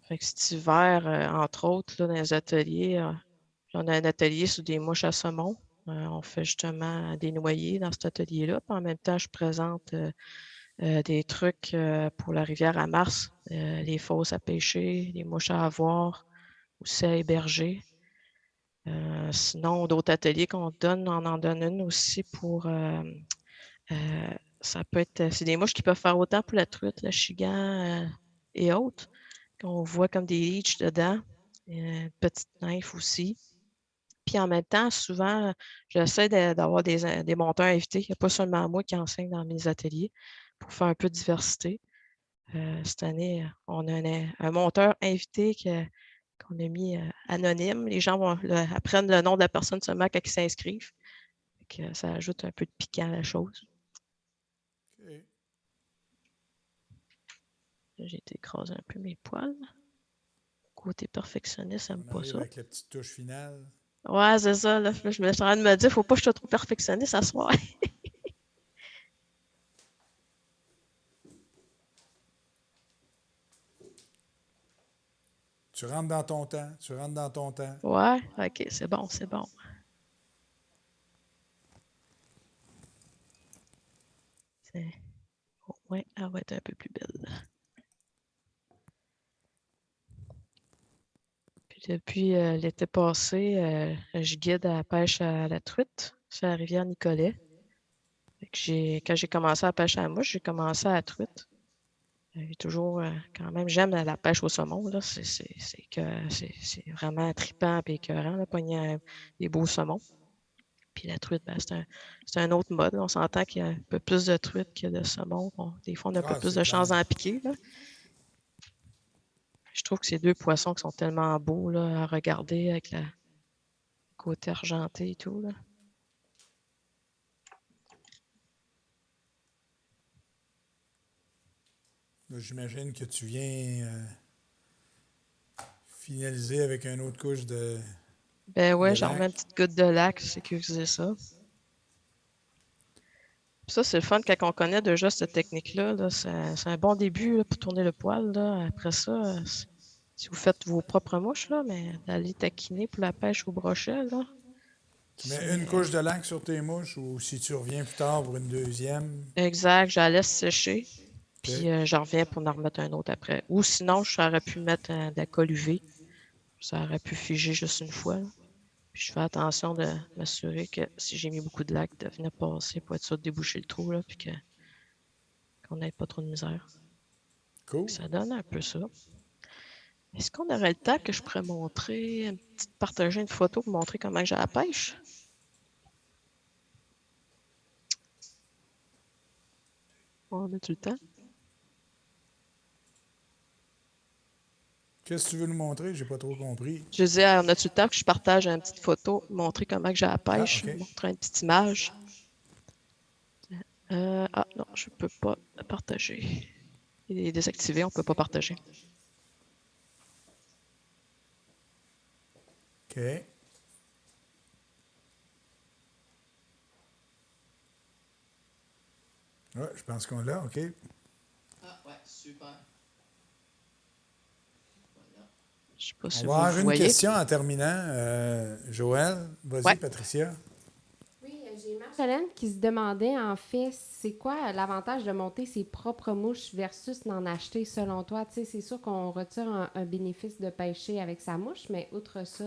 Fait que cet hiver, entre autres, là, dans les ateliers, on a un atelier sur des mouches à saumon. On fait justement des noyers dans cet atelier-là. Puis en même temps, je présente des trucs pour la rivière à Mars, les fosses à pêcher, les mouches à avoir, aussi à héberger. Sinon, d'autres ateliers qu'on donne, on en donne une aussi pour. Ça peut être. C'est des mouches qui peuvent faire autant pour la truite, le chigan et autres, qu'on voit comme des leeches dedans. Une petite nymphe aussi. Puis en même temps, souvent, j'essaie d'avoir des monteurs invités. Il n'y a pas seulement moi qui enseigne dans mes ateliers pour faire un peu de diversité. Cette année, on a un monteur invité qu'on a mis anonyme. Les gens apprennent le nom de la personne seulement quand ils s'inscrivent. Ça ajoute un peu de piquant à la chose. OK. J'ai été écraser un peu mes poils. Côté perfectionniste, j'aime On pas arrive ça. avec la petite touche finale. Ouais, c'est ça. Là, je me suis en train de me dire, faut pas que je sois trop perfectionniste à soir. Tu rentres dans ton temps. Tu rentres dans ton temps. Ouais, ok, c'est bon, c'est bon. Au moins, elle va être un peu plus belle. Puis depuis l'été passé, je guide à la pêche à la truite sur la rivière Nicolet. Fait que quand j'ai commencé à pêcher à la mouche, j'ai commencé à la truite. J'ai toujours, quand même, j'aime la pêche au saumon, là. C'est vraiment trippant et écœurant, là, pogner des beaux saumons. Puis la truite, ben, c'est un autre mode. On s'entend qu'il y a un peu plus de truite que de saumon. Bon, des fois, on a un peu Ah, plus c'est de chances clair. d'en piquer, là. Je trouve que ces deux poissons qui sont tellement beaux là, à regarder avec le côté argenté et tout. Là. Là, j'imagine que tu viens finaliser avec une autre couche Ben de ouais, j'en remets lac. une petite goutte de lac, sécuriser ça. Puis ça, c'est le fun quand on connaît déjà cette technique-là. Là, c'est un bon début là, pour tourner le poil. Là. Après ça, si vous faites vos propres mouches, là, mais d'aller taquiner pour la pêche au brochet, là, Tu mets une c'est couche de lac sur tes mouches ou si tu reviens plus tard pour une deuxième. exact. Je la laisse sécher, OK. puis je reviens pour en remettre un autre après. Ou sinon, j'aurais pu mettre de la colle UV. Ça aurait pu figer juste une fois. Là. Puis je fais attention de m'assurer que si j'ai mis beaucoup de lac, de venir passer pour être sûr de déboucher le trou, là, puis qu'on n'ait pas trop de misère. Cool. Ça donne un peu ça. Est-ce qu'on aurait le temps que je pourrais partager une photo pour montrer comment j'ai la pêche? On a-tu le temps? Qu'est-ce que tu veux nous montrer? J'ai pas trop compris. Je disais, on a-tu le temps que je partage une petite photo, montrer comment j'ai la Ah, pêche, OK. montrer une petite image? Non, je ne peux pas partager. Il est désactivé, on ne peut pas partager. OK. Ouais, je pense qu'on l'a, OK. Ah ouais, super. Je ne sais pas On si va vous le avoir une voyez. question en terminant. Joël, vas-y, Ouais. Patricia. Oui, j'ai Marjolaine qui se demandait, en fait, c'est quoi l'avantage de monter ses propres mouches versus d'en acheter selon toi? Tu sais, c'est sûr qu'on retire un bénéfice de pêcher avec sa mouche, mais outre ça,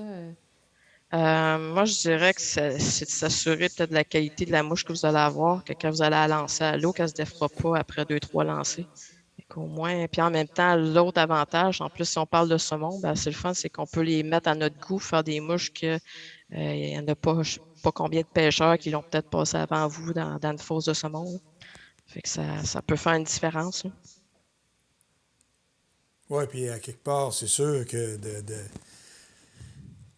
Moi, je dirais que c'est de s'assurer peut-être de la qualité de la mouche que vous allez avoir, que quand vous allez la lancer à l'eau, qu'elle ne se défera pas après 2, 3 lancers. Au moins, puis en même temps, l'autre avantage, en plus, si on parle de saumon, ben, c'est le fun, c'est qu'on peut les mettre à notre goût, faire des mouches que il n'y en a pas, je sais pas combien de pêcheurs qui l'ont peut-être passé avant vous dans une fosse de saumon, là. Fait que ça peut faire une différence, là. Oui, puis à quelque part, c'est sûr que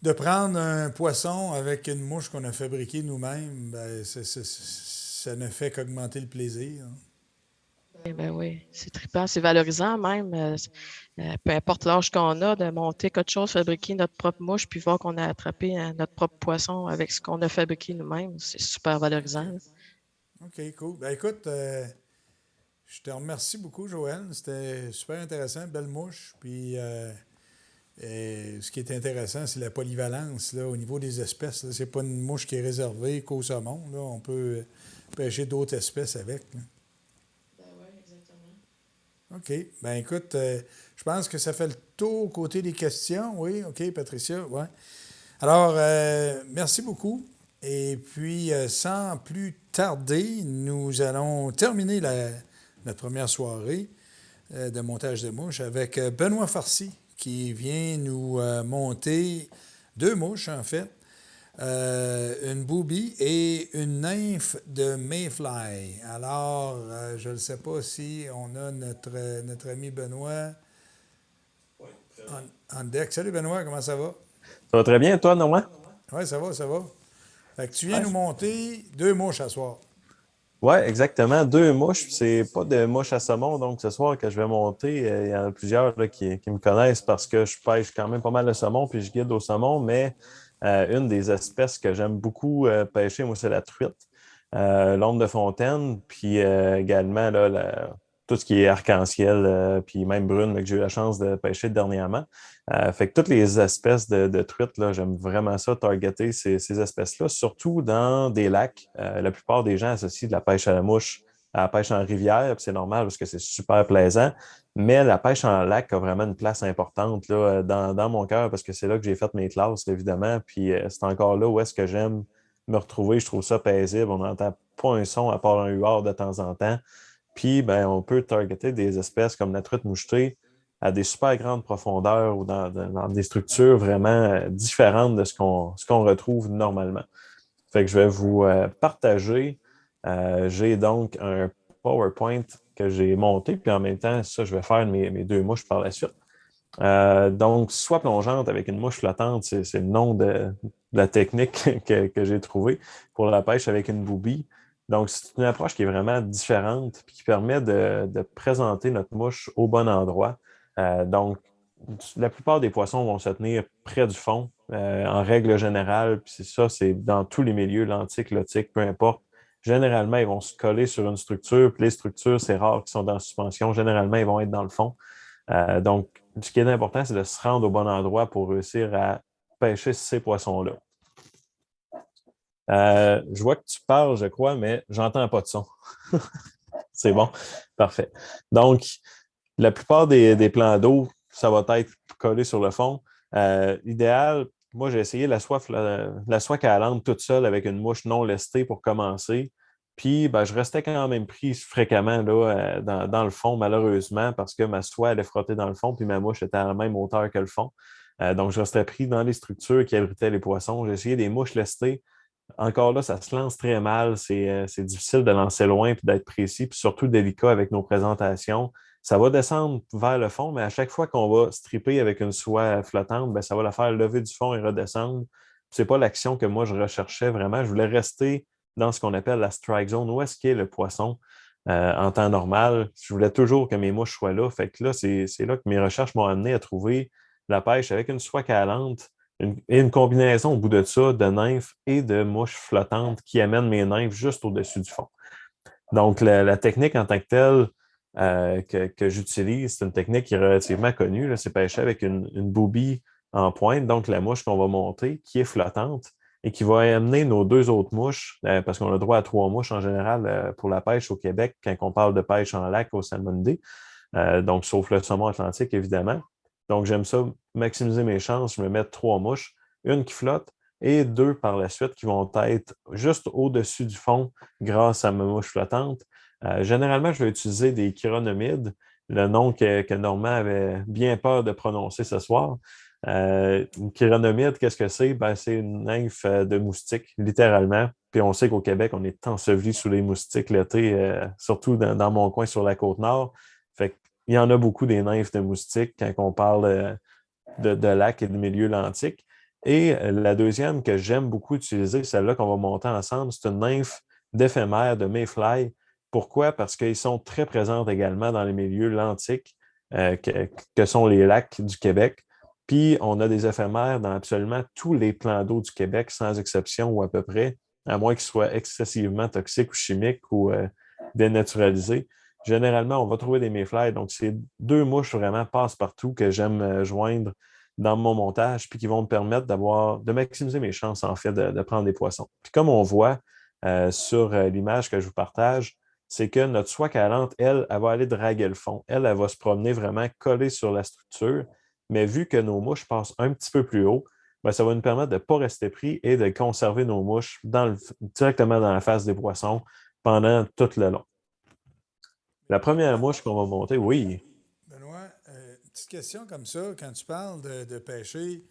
de prendre un poisson avec une mouche qu'on a fabriquée nous-mêmes, ben, ça ne fait qu'augmenter le plaisir. Eh ben oui, c'est trippant, c'est valorisant même. Peu importe l'âge qu'on a, de monter quelque chose, fabriquer notre propre mouche, puis voir qu'on a attrapé notre propre poisson avec ce qu'on a fabriqué nous-mêmes, c'est super valorisant, OK. là. OK, cool. Ben écoute, je te remercie beaucoup, Joël. C'était super intéressant, belle mouche. Puis et ce qui est intéressant, c'est la polyvalence là, au niveau des espèces. Ce n'est pas une mouche qui est réservée qu'au saumon. Là. On peut pêcher d'autres espèces avec. Là. OK. Ben écoute, je pense que ça fait le tour côté des questions. Oui, OK, Patricia. Ouais. Alors, merci beaucoup. Et puis, sans plus tarder, nous allons terminer notre première soirée de montage de mouches avec Benoît Farcy qui vient nous monter deux mouches, en fait. Une booby et une nymphe de Mayfly. Alors, je ne sais pas si on a notre ami Benoît en deck. Salut Benoît, comment ça va? Ça va très bien, toi, Normand? Oui, ça va, ça va. Fait que tu viens Ouais. nous monter deux mouches à soir. Oui, exactement. Deux mouches. C'est pas de mouches à saumon. Donc, ce soir que je vais monter, il y en a plusieurs là, qui me connaissent parce que je pêche quand même pas mal le saumon puis je guide au saumon. Mais une des espèces que j'aime beaucoup pêcher, moi, c'est la truite. L'onde de fontaine, puis également là, tout ce qui est arc-en-ciel, puis même brune là, que j'ai eu la chance de pêcher dernièrement. Fait que toutes les espèces de truites, là, j'aime vraiment ça, targeter ces espèces-là, surtout dans des lacs. La plupart des gens associent de la pêche à la mouche à la pêche en rivière, puis c'est normal parce que c'est super plaisant. Mais la pêche en lac a vraiment une place importante là, dans mon cœur parce que c'est là que j'ai fait mes classes, évidemment. Puis c'est encore là où est-ce que j'aime me retrouver. Je trouve ça paisible. On n'entend pas un son à part un huard de temps en temps. Puis, ben, on peut targeter des espèces comme la truite mouchetée à des super grandes profondeurs ou dans des structures vraiment différentes de ce qu'on retrouve normalement. Fait que je vais vous partager. J'ai donc un PowerPoint que j'ai monté, puis en même temps, ça, je vais faire mes deux mouches par la suite. Donc, soit plongeante avec une mouche flottante, c'est le nom de la technique que j'ai trouvée pour la pêche avec une boubie. Donc, c'est une approche qui est vraiment différente et qui permet de présenter notre mouche au bon endroit. Donc, la plupart des poissons vont se tenir près du fond, en règle générale. Puis c'est dans tous les milieux, l'antique, l'otique, peu importe. Généralement, ils vont se coller sur une structure. Puis les structures, c'est rare qu'ils sont dans suspension. Généralement, ils vont être dans le fond. Donc, ce qui est important, c'est de se rendre au bon endroit pour réussir à pêcher ces poissons-là. Je vois que tu parles, je crois, mais j'entends pas de son. C'est bon, parfait. Donc, la plupart des plans d'eau, ça va être collé sur le fond. Idéal, moi, j'ai essayé la soie calante toute seule avec une mouche non lestée pour commencer. Puis, ben, je restais quand même pris fréquemment là, dans le fond, malheureusement, parce que ma soie allait frotter dans le fond, puis ma mouche était à la même hauteur que le fond. Donc, je restais pris dans les structures qui abritaient les poissons. J'ai essayé des mouches lestées. Encore là, ça se lance très mal. C'est difficile de lancer loin puis d'être précis, puis surtout délicat avec nos présentations. Ça va descendre vers le fond, mais à chaque fois qu'on va stripper avec une soie flottante, ben, ça va la faire lever du fond et redescendre. Ce n'est pas l'action que moi je recherchais vraiment. Je voulais rester dans ce qu'on appelle la strike zone, où est-ce qu'est le poisson en temps normal. Je voulais toujours que mes mouches soient là. Fait que là, c'est là que mes recherches m'ont amené à trouver la pêche avec une soie calante et une combinaison au bout de ça de nymphes et de mouches flottantes qui amènent mes nymphes juste au-dessus du fond. Donc, la technique en tant que telle que j'utilise, c'est une technique qui est relativement connue. C'est pêcher avec une bobie en pointe, donc la mouche qu'on va monter, qui est flottante et qui va amener nos deux autres mouches, parce qu'on a droit à 3 mouches en général pour la pêche au Québec, quand on parle de pêche en lac au salmonidés, donc sauf le saumon atlantique, évidemment. Donc, j'aime ça, maximiser mes chances, je me mets 3 mouches, une qui flotte et 2 par la suite qui vont être juste au-dessus du fond grâce à ma mouche flottante. Généralement, je vais utiliser des chironomides, le nom que Normand avait bien peur de prononcer ce soir. Une chironomide, qu'est-ce que c'est? Ben, c'est une nymphe de moustiques, littéralement. Puis on sait qu'au Québec, on est enseveli sous les moustiques l'été, surtout dans mon coin sur la Côte-Nord. Fait qu'il y en a beaucoup des nymphes de moustiques quand on parle de lacs et de milieux lentiques. Et la deuxième que j'aime beaucoup utiliser, celle-là qu'on va monter ensemble, c'est une nymphe d'éphémère, de mayfly. Pourquoi? Parce qu'ils sont très présents également dans les milieux lentiques que sont les lacs du Québec. Puis, on a des éphémères dans absolument tous les plans d'eau du Québec, sans exception ou à peu près, à moins qu'ils soient excessivement toxiques ou chimiques ou dénaturalisés. Généralement, on va trouver des mayflies. Donc, c'est 2 mouches vraiment passe-partout que j'aime joindre dans mon montage, puis qui vont me permettre de maximiser mes chances, en fait, de prendre des poissons. Puis comme on voit sur l'image que je vous partage, c'est que notre soie calante, elle va aller draguer le fond. Elle va se promener vraiment collée sur la structure. Mais vu que nos mouches passent un petit peu plus haut, ben, ça va nous permettre de ne pas rester pris et de conserver nos mouches directement dans la face des poissons pendant tout le long. La première mouche qu'on va monter, oui. Benoît, une petite question comme ça, quand tu parles de pêcher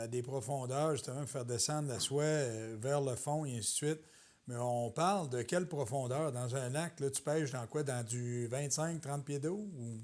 à des profondeurs, justement, faire descendre la soie vers le fond et ainsi de suite, mais on parle de quelle profondeur? Dans un lac, là, tu pêches dans quoi? Dans du 25-30 pieds d'eau? Ou...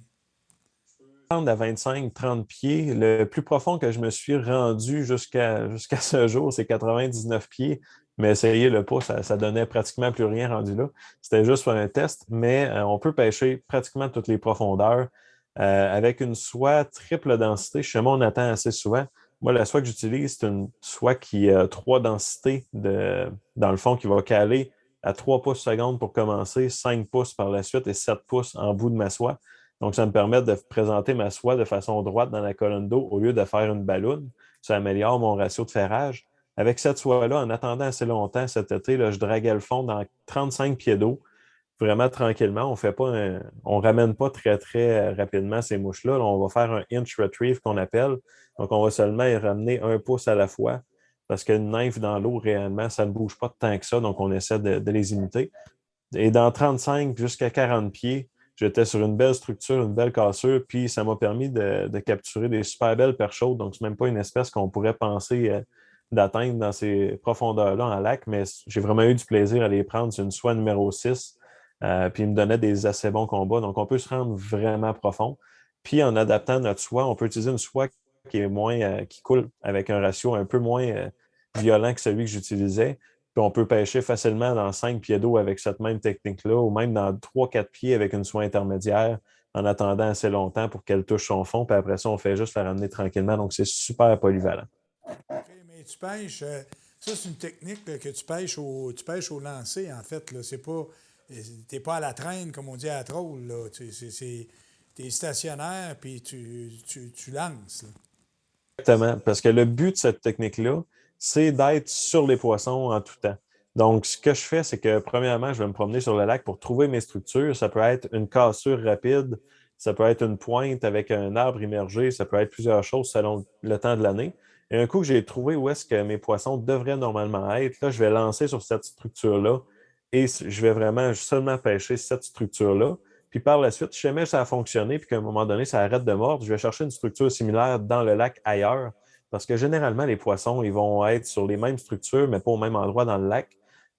À 25-30 pieds. Le plus profond que je me suis rendu jusqu'à ce jour, c'est 99 pieds. Mais essayez-le pas, ça donnait pratiquement plus rien rendu là. C'était juste pour un test, mais on peut pêcher pratiquement toutes les profondeurs avec une soie triple densité. Chez moi, on attend assez souvent. Moi, la soie que j'utilise, c'est une soie qui a 3 densités dans le fond, qui va caler à 3 pouces secondes pour commencer, 5 pouces par la suite et 7 pouces en bout de ma soie. Donc, ça me permet de présenter ma soie de façon droite dans la colonne d'eau au lieu de faire une balloune. Ça améliore mon ratio de ferrage. Avec cette soie-là, en attendant assez longtemps cet été, là, je draguais le fond dans 35 pieds d'eau, vraiment tranquillement. On ne ramène pas très, très rapidement ces mouches-là. Là, on va faire un inch retrieve qu'on appelle. Donc, on va seulement y ramener 1 pouce à la fois parce qu'une nymphe dans l'eau, réellement, ça ne bouge pas tant que ça. Donc, on essaie de les imiter. Et dans 35 jusqu'à 40 pieds, j'étais sur une belle structure, une belle cassure, puis ça m'a permis de capturer des super belles perches chaudes. Donc, ce n'est même pas une espèce qu'on pourrait penser d'atteindre dans ces profondeurs-là en lac, mais j'ai vraiment eu du plaisir à les prendre sur une soie numéro 6, puis ils me donnaient des assez bons combats. Donc, on peut se rendre vraiment profond. Puis, en adaptant notre soie, on peut utiliser une soie qui est qui coule avec un ratio un peu moins violent que celui que j'utilisais. Puis on peut pêcher facilement dans 5 pieds d'eau avec cette même technique-là, ou même dans 3-4 pieds avec une soie intermédiaire, en attendant assez longtemps pour qu'elle touche son fond. Puis après ça, on fait juste la ramener tranquillement. Donc, c'est super polyvalent. OK, mais tu pêches, ça c'est une technique là, que tu pêches au lancer, en fait. Là. C'est pas, t'es pas à la traîne, comme on dit à la troll. Là. T'es stationnaire, puis tu lances. Là. Exactement. Parce que le but de cette technique-là, c'est d'être sur les poissons en tout temps. Donc, ce que je fais, c'est que premièrement, je vais me promener sur le lac pour trouver mes structures. Ça peut être une cassure rapide, ça peut être une pointe avec un arbre immergé, ça peut être plusieurs choses selon le temps de l'année. Et un coup que j'ai trouvé où est-ce que mes poissons devraient normalement être, là, je vais lancer sur cette structure-là et je vais vraiment seulement pêcher cette structure-là. Puis par la suite, si jamais ça a fonctionné puis qu'à un moment donné, ça arrête de mordre, je vais chercher une structure similaire dans le lac ailleurs. Parce que généralement, les poissons, ils vont être sur les mêmes structures, mais pas au même endroit dans le lac.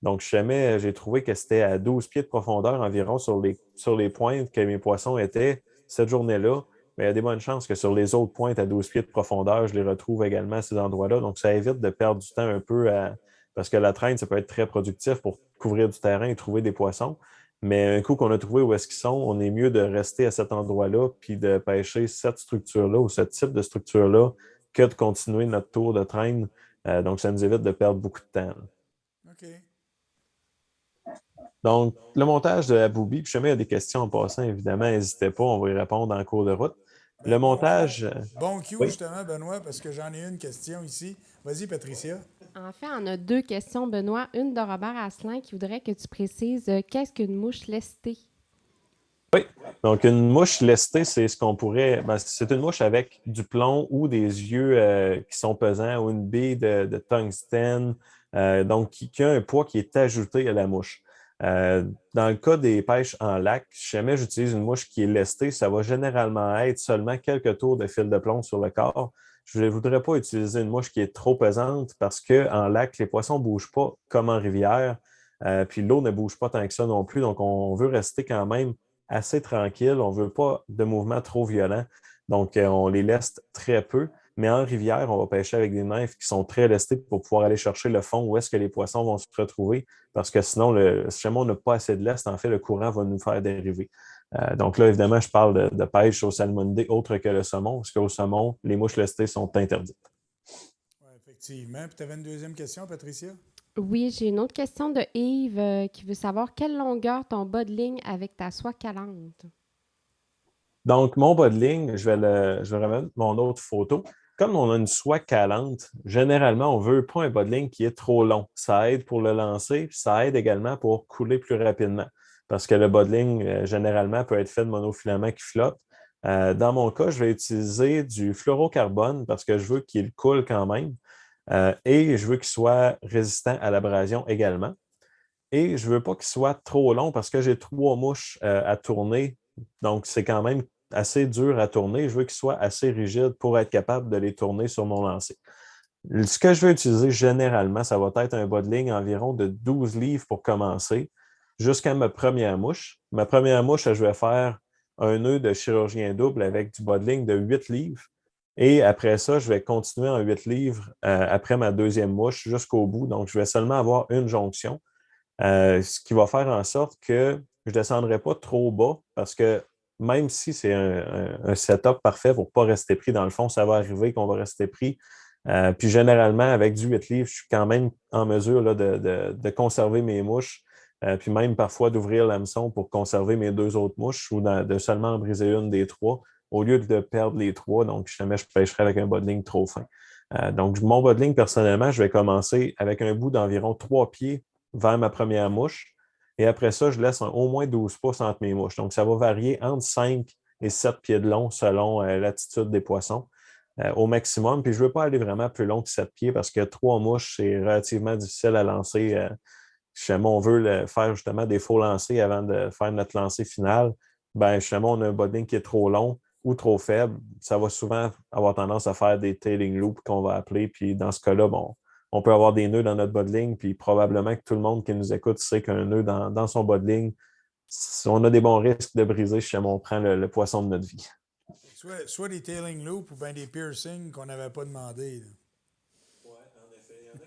Donc, si jamais j'ai trouvé que c'était à 12 pieds de profondeur environ sur les pointes que mes poissons étaient cette journée-là, mais il y a des bonnes chances que sur les autres pointes à 12 pieds de profondeur, je les retrouve également à ces endroits-là. Donc, ça évite de perdre du temps un peu parce que la traîne, ça peut être très productif pour couvrir du terrain et trouver des poissons. Mais un coup qu'on a trouvé où est-ce qu'ils sont, on est mieux de rester à cet endroit-là puis de pêcher cette structure-là ou ce type de structure-là que de continuer notre tour de traîne. Donc, ça nous évite de perdre beaucoup de temps. OK. Donc, le montage de la boubie, puis jamais il y a des questions en passant, évidemment, n'hésitez pas, on va y répondre en cours de route. Le Ben, montage, bon cue, oui. justement, Benoît, parce que j'en ai une question ici. Vas-y, Patricia. En fait, on a deux questions, Benoît. Une de Robert Asselin qui voudrait que tu précises qu'est-ce qu'une mouche lestée? Donc, une mouche lestée, c'est ce qu'on pourrait. C'est une mouche avec du plomb ou des yeux qui sont pesants ou une bille de tungstène, donc qui a un poids qui est ajouté à la mouche. Dans le cas des pêches en lac, si jamais j'utilise une mouche qui est lestée, ça va généralement être seulement quelques tours de fil de plomb sur le corps. Je ne voudrais pas utiliser une mouche qui est trop pesante parce qu'en lac, les poissons ne bougent pas comme en rivière. Puis l'eau ne bouge pas tant que ça non plus. Donc, on veut rester quand même assez tranquille. On ne veut pas de mouvements trop violents. Donc, on les laisse très peu. Mais en rivière, on va pêcher avec des nymphs qui sont très lestées pour pouvoir aller chercher le fond où est-ce que les poissons vont se retrouver. Parce que sinon, si jamais on n'a pas assez de lest, en fait, le courant va nous faire dériver. Donc là, évidemment, je parle de pêche au salmonidés autre que le saumon, parce qu'au saumon, les mouches lestées sont interdites. Oui, effectivement. Puis tu avais une deuxième question, Patricia? Oui, j'ai une autre question de Yves qui veut savoir quelle longueur ton bas de ligne avec ta soie calante. Donc, mon bas de ligne, je vais remettre mon autre photo. Comme on a une soie calante, généralement, on ne veut pas un bas de ligne qui est trop long. Ça aide pour le lancer, puis ça aide également pour couler plus rapidement. Parce que le bas de ligne, généralement, peut être fait de monofilament qui flotte. Dans mon cas, je vais utiliser du fluorocarbone parce que je veux qu'il coule quand même. Et je veux qu'il soit résistant à l'abrasion également. Et je ne veux pas qu'il soit trop long parce que j'ai 3 mouches à tourner. Donc, c'est quand même assez dur à tourner. Je veux qu'il soit assez rigide pour être capable de les tourner sur mon lancer. Ce que je vais utiliser généralement, ça va être un bas de ligne environ de 12 livres pour commencer jusqu'à ma première mouche. Ma première mouche, je vais faire un nœud de chirurgien double avec du bas de ligne de 8 livres. Et après ça, je vais continuer en 8 livres après ma deuxième mouche jusqu'au bout. Donc, je vais seulement avoir une jonction. Ce qui va faire en sorte que je ne descendrai pas trop bas parce que même si c'est un setup parfait pour ne pas rester pris, dans le fond, ça va arriver qu'on va rester pris. Puis généralement, avec du 8 livres, je suis quand même en mesure là, de conserver mes mouches, puis même parfois d'ouvrir l'hameçon pour conserver mes 2 autres mouches ou de seulement en briser une des 3 au lieu de perdre les 3. Donc, jamais je pêcherai avec un bas de ligne trop fin. Donc, mon bas de ligne, personnellement, je vais commencer avec un bout d'environ 3 pieds vers ma première mouche. Et après ça, je laisse au moins 12 pouces entre mes mouches. Donc, ça va varier entre 5 et 7 pieds de long selon l'attitude des poissons au maximum. Puis, je ne veux pas aller vraiment plus long que 7 pieds parce que 3 mouches, c'est relativement difficile à lancer. Si jamais on veut faire justement des faux lancers avant de faire notre lancer final, ben justement, on a un bas de ligne qui est trop long ou trop faible. Ça va souvent avoir tendance à faire des tailing loops qu'on va appeler. Puis, dans ce cas-là, bon, on peut avoir des nœuds dans notre bas de ligne, puis probablement que tout le monde qui nous écoute sait qu'un nœud dans son bas de ligne, on a des bons risques de briser si jamais on prend le poisson de notre vie. Soit des tailing loops ou bien des piercings qu'on n'avait pas demandé. Oui,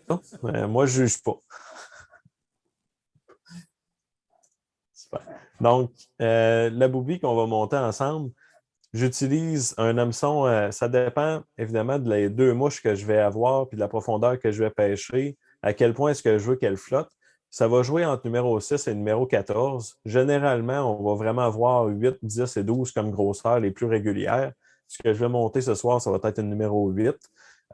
en effet. Moi, je ne juge pas. Super. Donc, la boubie qu'on va monter ensemble, j'utilise un hameçon, ça dépend évidemment des 2 mouches que je vais avoir puis de la profondeur que je vais pêcher, à quel point est-ce que je veux qu'elle flotte. Ça va jouer entre numéro 6 et numéro 14. Généralement, on va vraiment avoir 8, 10 et 12 comme grosseur les plus régulières. Ce que je vais monter ce soir, ça va être une numéro 8.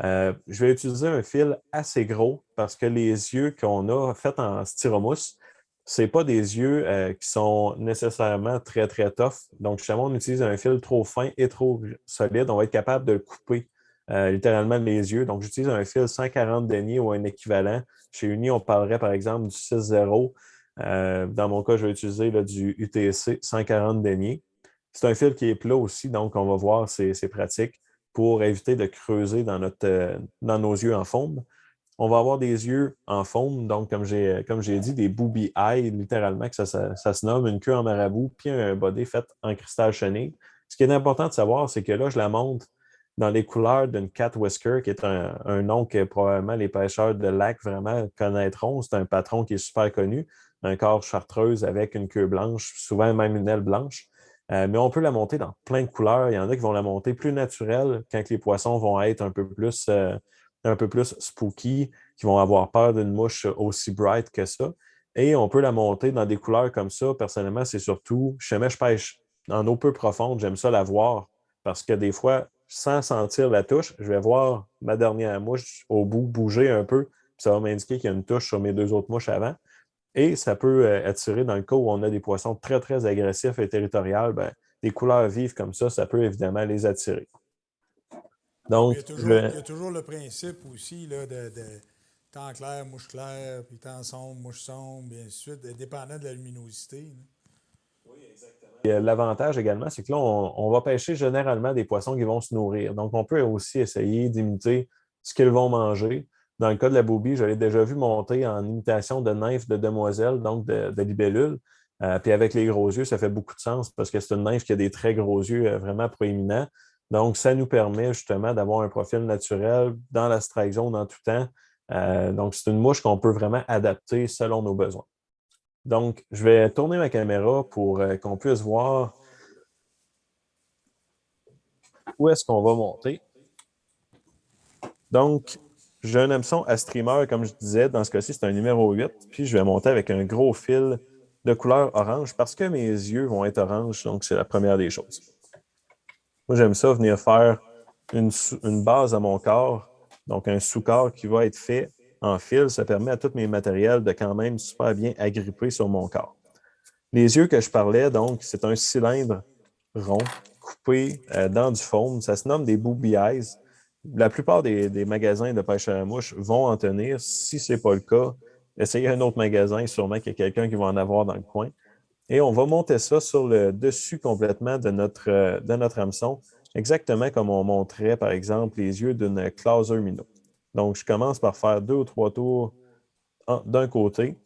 Je vais utiliser un fil assez gros parce que les yeux qu'on a faits en styromousse, ce pas des yeux qui sont nécessairement très, très tough. Donc, si jamais on utilise un fil trop fin et trop solide, on va être capable de couper littéralement les yeux. Donc, j'utilise un fil 140 deniers ou un équivalent. Chez Uni, on parlerait par exemple du 6-0. Dans mon cas, je vais utiliser là, du UTC 140 deniers. C'est un fil qui est plat aussi, donc on va voir, c'est pratique pour éviter de creuser dans nos yeux en forme. On va avoir des yeux en forme, donc comme j'ai dit, des booby eyes, littéralement, que ça se nomme, une queue en marabout, puis un body fait en cristal chenille. Ce qui est important de savoir, c'est que là, je la monte dans les couleurs d'une cat whisker, qui est un nom que probablement les pêcheurs de lac vraiment connaîtront. C'est un patron qui est super connu, un corps chartreuse avec une queue blanche, souvent même une aile blanche. Mais on peut la monter dans plein de couleurs. Il y en a qui vont la monter plus naturelle quand les poissons vont être un peu plus spooky, qui vont avoir peur d'une mouche aussi bright que ça. Et on peut la monter dans des couleurs comme ça. Personnellement, c'est surtout, jamais je pêche en eau peu profonde, j'aime ça la voir parce que des fois, sans sentir la touche, je vais voir ma dernière mouche au bout bouger un peu, puis ça va m'indiquer qu'il y a une touche sur mes deux autres mouches avant. Et ça peut attirer dans le cas où on a des poissons très, très agressifs et territoriaux, ben, des couleurs vives comme ça peut évidemment les attirer. Donc, Il y a toujours le principe aussi là, de temps clair, mouche claire, puis temps sombre, mouche sombre, et ainsi de suite, dépendant de la luminosité. Là. L'avantage également, c'est que là, on va pêcher généralement des poissons qui vont se nourrir. Donc, on peut aussi essayer d'imiter ce qu'ils vont manger. Dans le cas de la bobie, je l'ai déjà vu monter en imitation de nymphe de demoiselle, donc de libellule. Puis avec les gros yeux, ça fait beaucoup de sens parce que c'est une nymphe qui a des très gros yeux vraiment proéminents. Donc, ça nous permet justement d'avoir un profil naturel dans la strike zone en tout temps. Donc, c'est une mouche qu'on peut vraiment adapter selon nos besoins. Donc, je vais tourner ma caméra pour qu'on puisse voir où est-ce qu'on va monter. Donc, j'ai un hameçon à streamer, comme je disais. Dans ce cas-ci, c'est un numéro 8. Puis, je vais monter avec un gros fil de couleur orange parce que mes yeux vont être orange. Donc, c'est la première des choses. Moi, j'aime ça, venir faire une base à mon corps. Donc, un sous-corps qui va être fait en fil. Ça permet à tous mes matériels de quand même super bien agripper sur mon corps. Les yeux que je parlais, donc, c'est un cylindre rond coupé dans du foam. Ça se nomme des booby eyes. La plupart des magasins de pêche à la mouche vont en tenir. Si ce n'est pas le cas, essayez un autre magasin. Sûrement qu'il y a quelqu'un qui va en avoir dans le coin. Et on va monter ça sur le dessus complètement de notre hameçon, exactement comme on monterait, par exemple, les yeux d'une Clauser minnow. Donc, je commence par faire 2 ou 3 tours d'un côté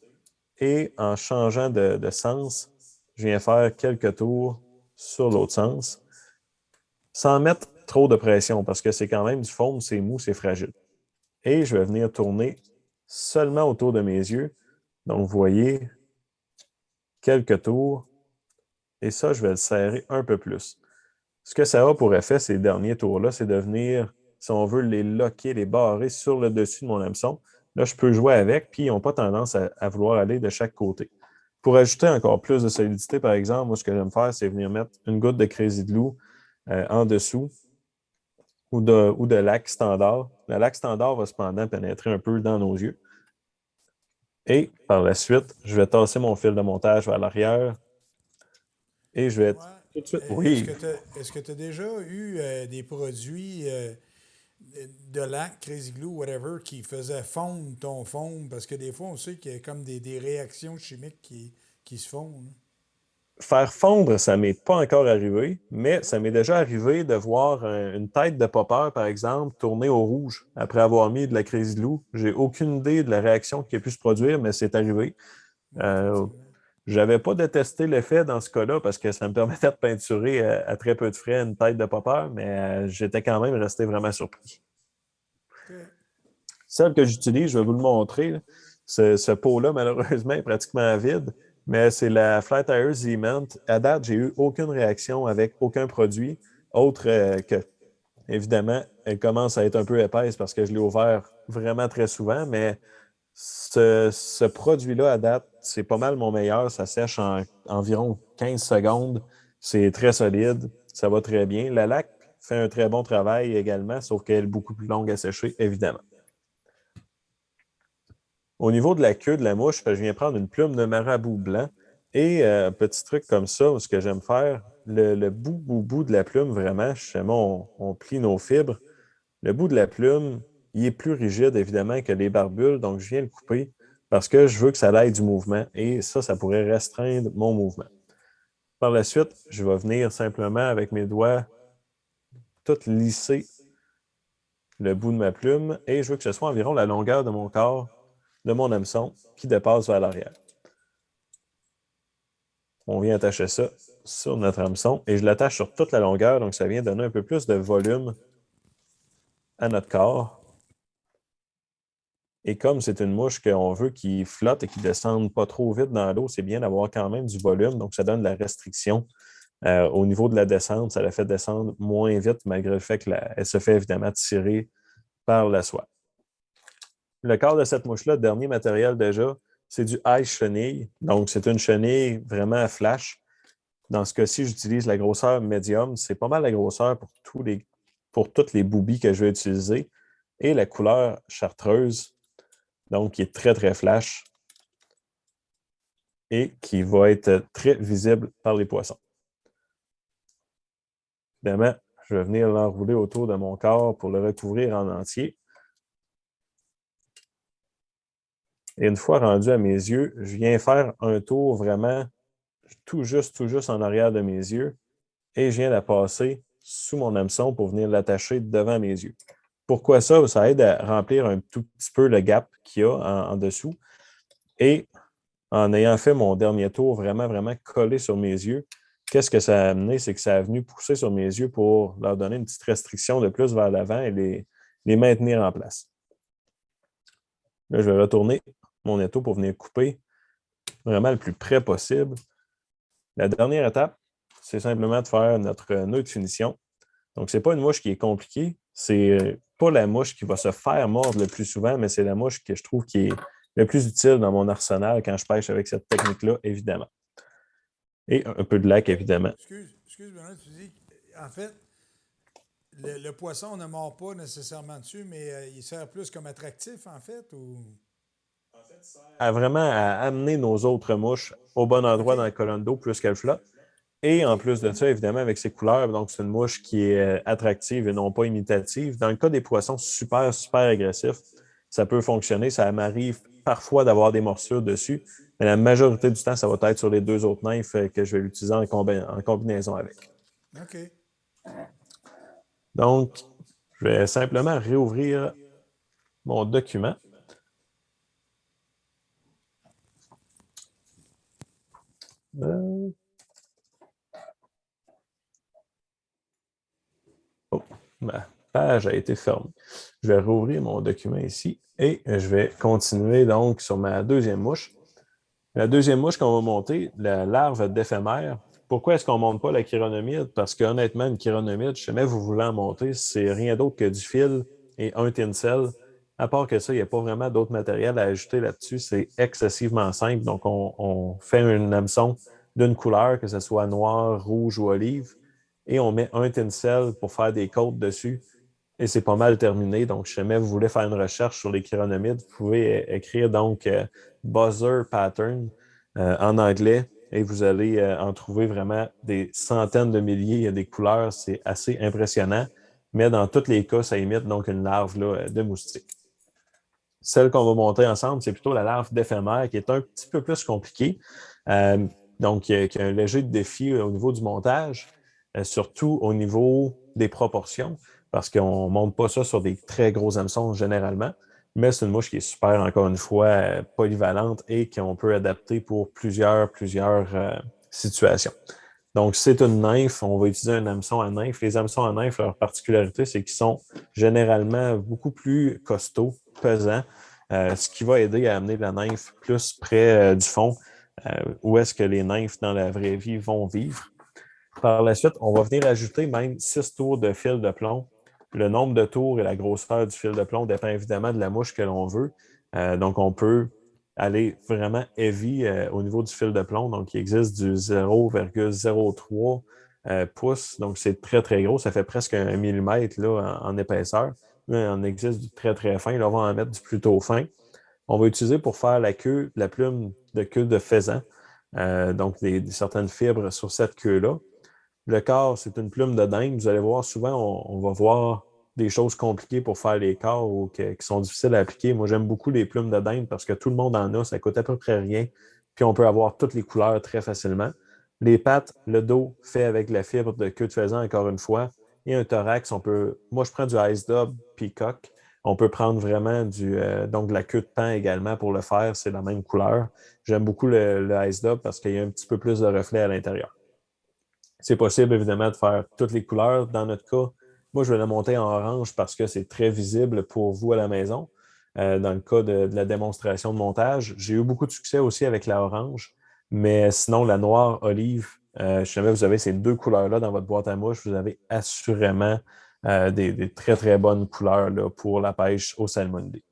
et en changeant de sens, je viens faire quelques tours sur l'autre sens sans mettre trop de pression parce que c'est quand même du foam, c'est mou, c'est fragile. Et je vais venir tourner seulement autour de mes yeux. Donc, vous voyez, quelques tours. Et ça, je vais le serrer un peu plus. Ce que ça a pour effet, ces derniers tours-là, c'est de venir, si on veut, les locker, les barrer sur le dessus de mon hameçon. Là, je peux jouer avec, puis ils n'ont pas tendance à vouloir aller de chaque côté. Pour ajouter encore plus de solidité, par exemple, moi, ce que j'aime faire, c'est venir mettre une goutte de Crazy Glue en dessous ou de lac standard. Le lac standard va cependant pénétrer un peu dans nos yeux. Et par la suite, je vais tasser mon fil de montage vers l'arrière et je vais tout de suite. Oui. Est-ce que tu as déjà eu des produits de lac, Crazy Glue, whatever, qui faisaient fondre ton foam? Parce que des fois, on sait qu'il y a comme des réactions chimiques qui se font. Là. Faire fondre, ça ne m'est pas encore arrivé, mais ça m'est déjà arrivé de voir une tête de popper, par exemple, tourner au rouge après avoir mis de la Crazy Glue. J'ai aucune idée de la réaction qui a pu se produire, mais c'est arrivé. Je n'avais pas détesté l'effet dans ce cas-là parce que ça me permettait de peinturer à très peu de frais une tête de popper, mais j'étais quand même resté vraiment surpris. Okay. Celle que j'utilise, je vais vous le montrer. Là. Ce pot-là, malheureusement, est pratiquement vide. Mais c'est la Flat Tire Z-Ment. À date, j'ai eu aucune réaction avec aucun produit, autre que, évidemment, elle commence à être un peu épaisse parce que je l'ai ouvert vraiment très souvent, mais ce produit-là, à date, c'est pas mal mon meilleur. Ça sèche en environ 15 secondes. C'est très solide. Ça va très bien. La laque fait un très bon travail également, sauf qu'elle est beaucoup plus longue à sécher, évidemment. Au niveau de la queue de la mouche, je viens prendre une plume de marabout blanc et petit truc comme ça, ce que j'aime faire, le bout de la plume, vraiment, justement, on plie nos fibres. Le bout de la plume, il est plus rigide, évidemment, que les barbules, donc je viens le couper parce que je veux que ça aille du mouvement et ça pourrait restreindre mon mouvement. Par la suite, je vais venir simplement avec mes doigts tout lisser le bout de ma plume et je veux que ce soit environ la longueur de mon corps, de mon hameçon qui dépasse vers l'arrière. On vient attacher ça sur notre hameçon et je l'attache sur toute la longueur, donc ça vient donner un peu plus de volume à notre corps. Et comme c'est une mouche qu'on veut qui flotte et qui ne descende pas trop vite dans l'eau, c'est bien d'avoir quand même du volume. Donc, ça donne de la restriction. Au niveau de la descente, ça la fait descendre moins vite, malgré le fait qu'elle se fait évidemment tirer par la soie. Le corps de cette mouche-là, dernier matériel déjà, c'est du ice chenille. Donc, c'est une chenille vraiment à flash. Dans ce cas-ci, j'utilise la grosseur médium. C'est pas mal la grosseur pour toutes les boobies que je vais utiliser. Et la couleur chartreuse, donc qui est très, très flash et qui va être très visible par les poissons. Évidemment, je vais venir l'enrouler autour de mon corps pour le recouvrir en entier. Et une fois rendu à mes yeux, je viens faire un tour vraiment tout juste en arrière de mes yeux et je viens la passer sous mon hameçon pour venir l'attacher devant mes yeux. Pourquoi ça? Ça aide à remplir un tout petit peu le gap qu'il y a en dessous. Et en ayant fait mon dernier tour vraiment, vraiment collé sur mes yeux, qu'est-ce que ça a amené? C'est que ça a venu pousser sur mes yeux pour leur donner une petite restriction de plus vers l'avant et les maintenir en place. Là, je vais retourner mon étau pour venir couper vraiment le plus près possible. La dernière étape, c'est simplement de faire notre nœud de finition. Donc, ce n'est pas une mouche qui est compliquée. C'est pas la mouche qui va se faire mordre le plus souvent, mais c'est la mouche que je trouve qui est le plus utile dans mon arsenal quand je pêche avec cette technique-là, évidemment. Et un peu de lac, évidemment. Excuse Bernard, tu dis, en fait, le poisson ne mord pas nécessairement dessus, mais il sert plus comme attractif, en fait, ou... Vraiment à amener nos autres mouches au bon endroit dans la colonne d'eau plus qu'elle flotte. Et en plus de ça, évidemment, avec ses couleurs, donc c'est une mouche qui est attractive et non pas imitative. Dans le cas des poissons super, super agressifs, ça peut fonctionner. Ça m'arrive parfois d'avoir des morsures dessus, mais la majorité du temps, ça va être sur les deux autres nymphes que je vais l'utiliser en combinaison avec. OK. Donc, je vais simplement réouvrir mon document. Oh, ma page a été fermée. Je vais rouvrir mon document ici et je vais continuer donc sur ma deuxième mouche. La deuxième mouche qu'on va monter, la larve d'éphémère. Pourquoi est-ce qu'on ne monte pas la chironomide? Parce qu'honnêtement, une chironomide, si jamais vous voulez en monter, c'est rien d'autre que du fil et un tinsel. À part que ça, il n'y a pas vraiment d'autre matériel à ajouter là-dessus. C'est excessivement simple. Donc, on fait un hameçon d'une couleur, que ce soit noir, rouge ou olive, et on met un tinsel pour faire des côtes dessus. Et c'est pas mal terminé. Donc, si jamais vous voulez faire une recherche sur les chironomides, vous pouvez écrire donc buzzer pattern en anglais et vous allez en trouver vraiment des centaines de milliers. Il y a des couleurs, c'est assez impressionnant. Mais dans tous les cas, ça imite donc une larve là, de moustique. Celle qu'on va monter ensemble, c'est plutôt la larve d'éphémère qui est un petit peu plus compliquée. Donc, qui a un léger défi au niveau du montage, surtout au niveau des proportions, parce qu'on ne monte pas ça sur des très gros hameçons généralement, mais c'est une mouche qui est super, encore une fois, polyvalente et qu'on peut adapter pour plusieurs situations. Donc, c'est une nymphe, on va utiliser un hameçon à nymphe. Les hameçons à nymphe, leur particularité, c'est qu'ils sont généralement beaucoup plus costauds, pesants, ce qui va aider à amener la nymphe plus près du fond, où est-ce que les nymphes dans la vraie vie vont vivre. Par la suite, on va venir ajouter même 6 tours de fil de plomb. Le nombre de tours et la grosseur du fil de plomb dépend évidemment de la mouche que l'on veut. Donc, on peut aller vraiment heavy au niveau du fil de plomb. Donc, il existe du 0,03 pouces. Donc, c'est très, très gros. Ça fait presque 1 millimètre là, en épaisseur. Là, on existe du très, très fin. Là, on va en mettre du plutôt fin. On va utiliser pour faire la queue, la plume de queue de faisan. Donc, certaines fibres sur cette queue-là. Le corps, c'est une plume de dinde. Vous allez voir, souvent, on va voir des choses compliquées pour faire les corps ou qui sont difficiles à appliquer. Moi, j'aime beaucoup les plumes de dinde parce que tout le monde en a, ça coûte à peu près rien. Puis on peut avoir toutes les couleurs très facilement. Les pattes, le dos fait avec la fibre de queue de faisan, encore une fois. Et un thorax, moi, je prends du ice dub peacock. On peut prendre vraiment donc de la queue de paon également pour le faire. C'est la même couleur. J'aime beaucoup le ice dub parce qu'il y a un petit peu plus de reflets à l'intérieur. C'est possible, évidemment, de faire toutes les couleurs. Dans notre cas, Moi, je vais le monter en orange parce que c'est très visible pour vous à la maison. Dans le cas de la démonstration de montage, j'ai eu beaucoup de succès aussi avec la orange, mais sinon, la noire olive, si jamais vous avez ces deux couleurs-là dans votre boîte à mouches, vous avez assurément des très, très bonnes couleurs là, pour la pêche au salmonidé.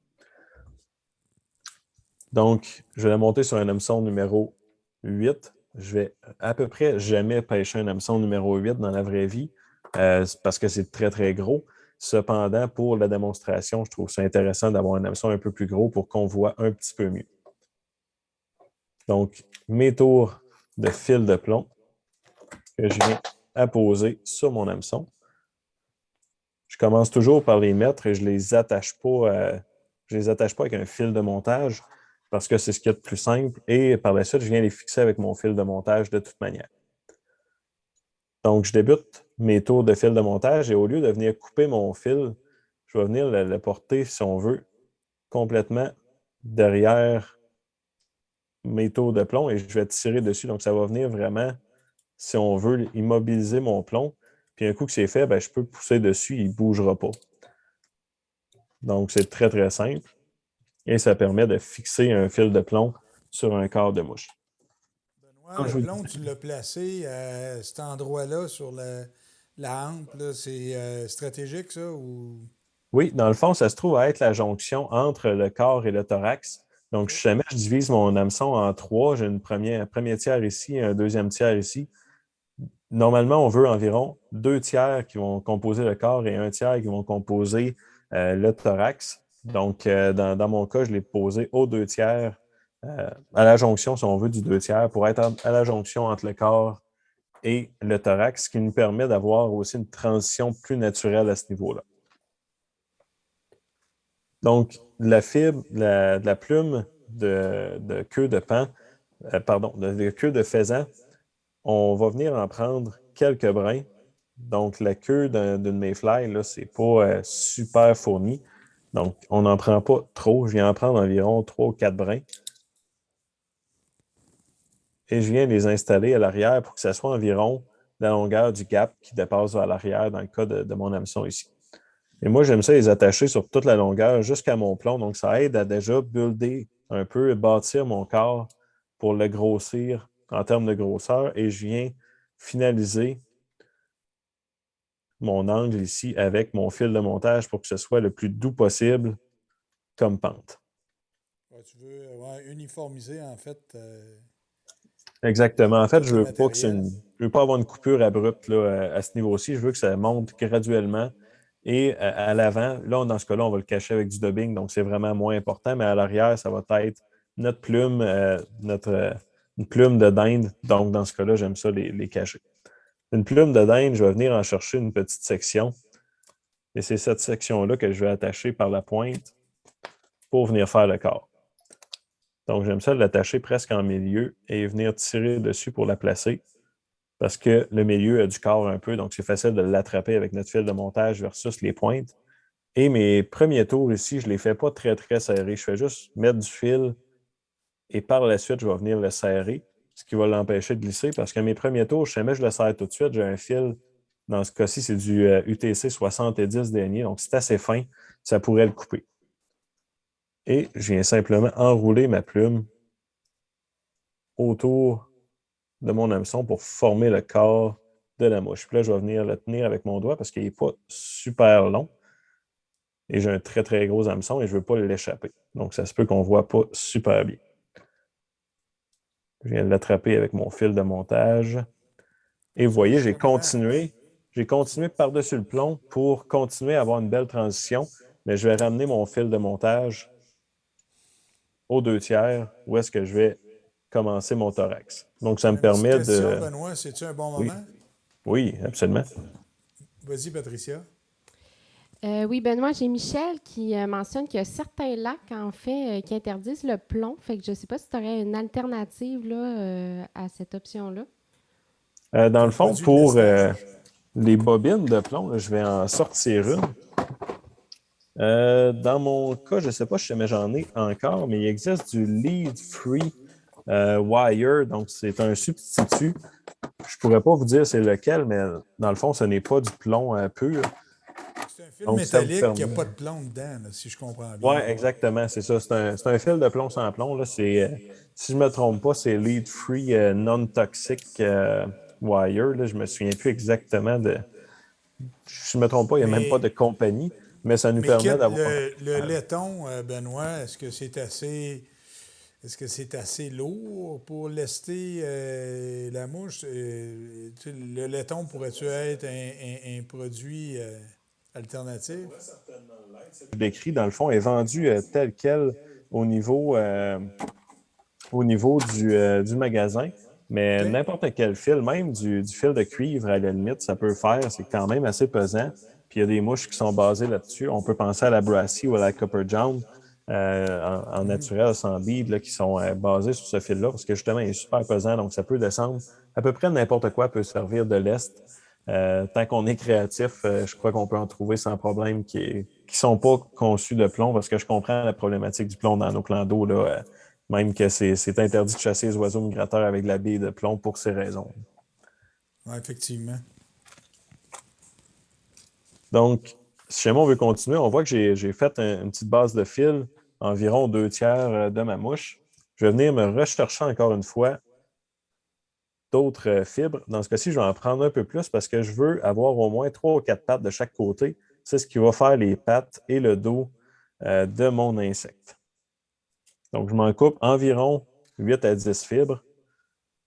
Donc, je vais la monter sur un hameçon numéro 8. Je vais à peu près jamais pêcher un hameçon numéro 8 dans la vraie vie parce que c'est très, très gros. Cependant, pour la démonstration, je trouve ça intéressant d'avoir un hameçon un peu plus gros pour qu'on voit un petit peu mieux. Donc, mes tours de fil de plomb que je viens apposer sur mon hameçon. Je commence toujours par les mettre et je ne les attache pas, avec un fil de montage parce que c'est ce qu'il y a de plus simple. Et par la suite, je viens les fixer avec mon fil de montage de toute manière. Donc, je débute mes tours de fil de montage et au lieu de venir couper mon fil, je vais venir le porter, si on veut, complètement derrière mes tours de plomb et je vais tirer dessus. Donc, ça va venir vraiment, si on veut, immobiliser mon plomb. Puis un coup que c'est fait, je peux pousser dessus, il ne bougera pas. Donc, c'est très, très simple. Et ça permet de fixer un fil de plomb sur un corps de mouche. Benoît, le plomb, tu l'as placé à cet endroit-là sur la hampe. C'est stratégique, ça? Ou... Oui, dans le fond, ça se trouve à être la jonction entre le corps et le thorax. Donc, si jamais je divise mon hameçon en trois, j'ai un premier tiers ici et un deuxième tiers ici. Normalement, on veut environ 2 tiers qui vont composer le corps et un tiers qui vont composer le thorax. Donc, dans mon cas, je l'ai posé aux 2 tiers, à la jonction, si on veut, du 2 tiers, pour être à la jonction entre le corps et le thorax, ce qui nous permet d'avoir aussi une transition plus naturelle à ce niveau-là. Donc, la fibre, la plume de queue de paon, de queue de faisan, on va venir en prendre quelques brins. Donc, la queue d'une mayfly, là, c'est pas super fourni. Donc, on n'en prend pas trop. Je viens en prendre environ 3 ou 4 brins. Et je viens les installer à l'arrière pour que ça soit environ la longueur du gap qui dépasse vers l'arrière dans le cas de mon hameçon ici. Et moi, j'aime ça les attacher sur toute la longueur jusqu'à mon plomb. Donc, ça aide à déjà builder un peu, bâtir mon corps pour le grossir en termes de grosseur. Et je viens finaliser mon angle ici avec mon fil de montage pour que ce soit le plus doux possible comme pente. Ouais, tu veux uniformiser, en fait. Exactement. En fait, je le veux pas je veux pas avoir une coupure abrupte là, à ce niveau-ci. Je veux que ça monte graduellement. Et à l'avant, là, dans ce cas-là, on va le cacher avec du dubbing, donc c'est vraiment moins important. Mais à l'arrière, ça va être notre plume, une plume de dinde. Donc, dans ce cas-là, j'aime ça les cacher. Une plume de dinde, je vais venir en chercher une petite section. Et c'est cette section-là que je vais attacher par la pointe pour venir faire le corps. Donc, j'aime ça l'attacher presque en milieu et venir tirer dessus pour la placer parce que le milieu a du corps un peu, donc c'est facile de l'attraper avec notre fil de montage versus les pointes. Et mes premiers tours ici, je ne les fais pas très, très serrés. Je fais juste mettre du fil et par la suite, je vais venir le serrer, ce qui va l'empêcher de glisser parce que mes premiers tours, si jamais je le serre tout de suite, j'ai un fil, dans ce cas-ci, c'est du UTC 70 denier, donc c'est assez fin, ça pourrait le couper. Et je viens simplement enrouler ma plume autour de mon hameçon pour former le corps de la mouche. Puis là, je vais venir le tenir avec mon doigt parce qu'il n'est pas super long. Et j'ai un très, très gros hameçon et je ne veux pas l'échapper. Donc, ça se peut qu'on ne voit pas super bien. Je viens de l'attraper avec mon fil de montage. Et vous voyez, j'ai continué par-dessus le plomb pour continuer à avoir une belle transition. Mais je vais ramener mon fil de montage aux 2 tiers où est-ce que je vais commencer mon thorax. Donc, ça me permet de... Benoît, c'est-tu un bon Oui. moment? Oui, absolument. Vas-y, Patricia. Oui, Benoît, j'ai Michel qui mentionne qu'il y a certains lacs, en fait, qui interdisent le plomb. Fait que je ne sais pas si tu aurais une alternative là, à cette option-là. Dans le fond, pour les bobines de plomb, là, je vais en sortir une. Dans mon cas, je ne sais pas si j'en ai encore, mais il existe du lead-free wire. Donc, c'est un substitut. Je ne pourrais pas vous dire c'est lequel, mais dans le fond, ce n'est pas du plomb pur. C'est un fil Donc, ça vous métallique qui n'a permet. pas de plomb dedans, là, si je comprends bien. Oui, exactement, c'est ça. C'est un fil de plomb sans plomb. Là. Si je ne me trompe pas, c'est Lead Free Non-Toxic Wire. Là. Je ne me souviens plus exactement de. Je ne me trompe pas, il n'y a même pas Mais, de compagnie, mais ça nous mais permet quitte d'avoir. le laiton, Benoît, est-ce que c'est assez lourd pour lester la mouche? Le laiton pourrait-tu être un produit alternatif? Je décris, dans le fond, est vendu tel quel au niveau, euh, au niveau du magasin. Mais OK? n'importe quel fil, même du fil de cuivre, à la limite, ça peut faire. C'est quand même assez pesant. Puis il y a des mouches qui sont basées là-dessus. On peut penser à la Brassy ou à la Copper John en naturel, sans bead, là, qui sont basées sur ce fil-là, parce que justement, il est super pesant, donc ça peut descendre. À peu près n'importe quoi peut servir de lest. Tant qu'on est créatif, je crois qu'on peut en trouver sans problème qui sont pas conçus de plomb, parce que je comprends la problématique du plomb dans nos clans d'eau, là, même que c'est interdit de chasser les oiseaux migrateurs avec de la bille de plomb pour ces raisons. Oui, effectivement. Donc, si jamais on veut continuer, on voit que j'ai fait une petite base de fil, environ 2 tiers de ma mouche. Je vais venir me rechercher encore une fois d'autres fibres. Dans ce cas-ci, je vais en prendre un peu plus parce que je veux avoir au moins 3 ou 4 pattes de chaque côté. C'est ce qui va faire les pattes et le dos de mon insecte. Donc, je m'en coupe environ 8 à 10 fibres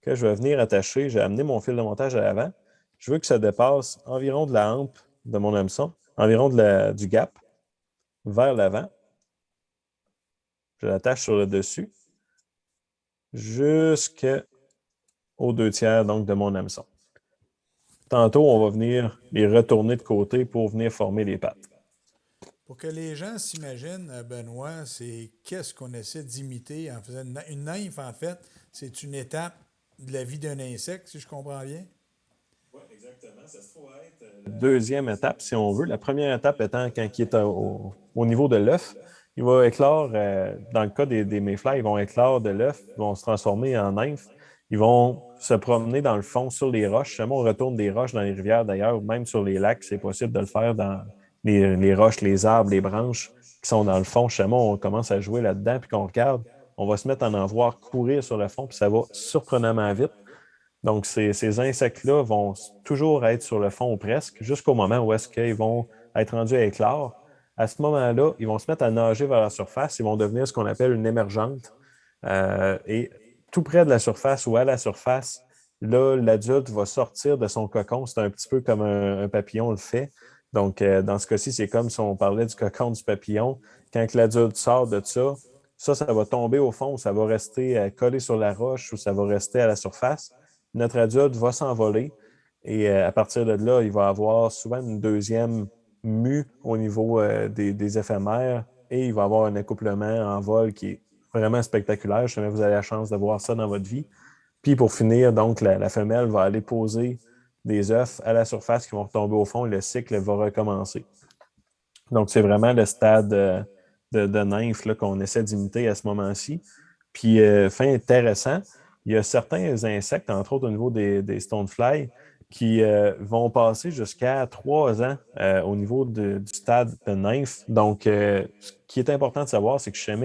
que je vais venir attacher. J'ai amené mon fil de montage à l'avant. Je veux que ça dépasse environ de la hampe de mon hameçon, environ du gap vers l'avant. Je l'attache sur le dessus jusqu'aux 2 tiers donc, de mon hameçon. Tantôt, on va venir les retourner de côté pour venir former les pattes. Pour que les gens s'imaginent, Benoît, c'est qu'est-ce qu'on essaie d'imiter en faisant une nymphe, en fait, c'est une étape de la vie d'un insecte, si je comprends bien. Oui, exactement. Ça se trouve être la deuxième étape, si on veut. La première étape étant quand il est au niveau de l'œuf. Il va éclore, dans le cas des mayflies, ils vont éclore de l'œuf, ils vont se transformer en nymphes. Ils vont se promener dans le fond sur les roches. Seulement, on retourne des roches dans les rivières d'ailleurs, ou même sur les lacs, c'est possible de le faire dans les roches, les arbres, les branches qui sont dans le fond. Seulement, on commence à jouer là-dedans, puis qu'on regarde, on va se mettre à en voir courir sur le fond, puis ça va surprenamment vite. Donc, ces insectes-là vont toujours être sur le fond ou presque, jusqu'au moment où est-ce qu'ils vont être rendus à éclore. À ce moment-là, ils vont se mettre à nager vers la surface. Ils vont devenir ce qu'on appelle une émergente. Et tout près de la surface ou à la surface, là, l'adulte va sortir de son cocon. C'est un petit peu comme un papillon le fait. Donc, dans ce cas-ci, c'est comme si on parlait du cocon du papillon. Quand l'adulte sort de ça va tomber au fond, ou ça va rester collé sur la roche, ou ça va rester à la surface. Notre adulte va s'envoler et à partir de là, il va avoir souvent une deuxième mue au niveau des éphémères et il va avoir un accouplement en vol qui est vraiment spectaculaire. Je sais que vous avez la chance de voir ça dans votre vie. Puis pour finir, donc, la femelle va aller poser des œufs à la surface qui vont retomber au fond et le cycle va recommencer. Donc, c'est vraiment le stade de nymphe là, qu'on essaie d'imiter à ce moment-ci. Puis, fait intéressant, il y a certains insectes, entre autres au niveau des stoneflies, qui vont passer jusqu'à 3 ans au niveau du stade de nymphe. Donc, ce qui est important de savoir, c'est que chez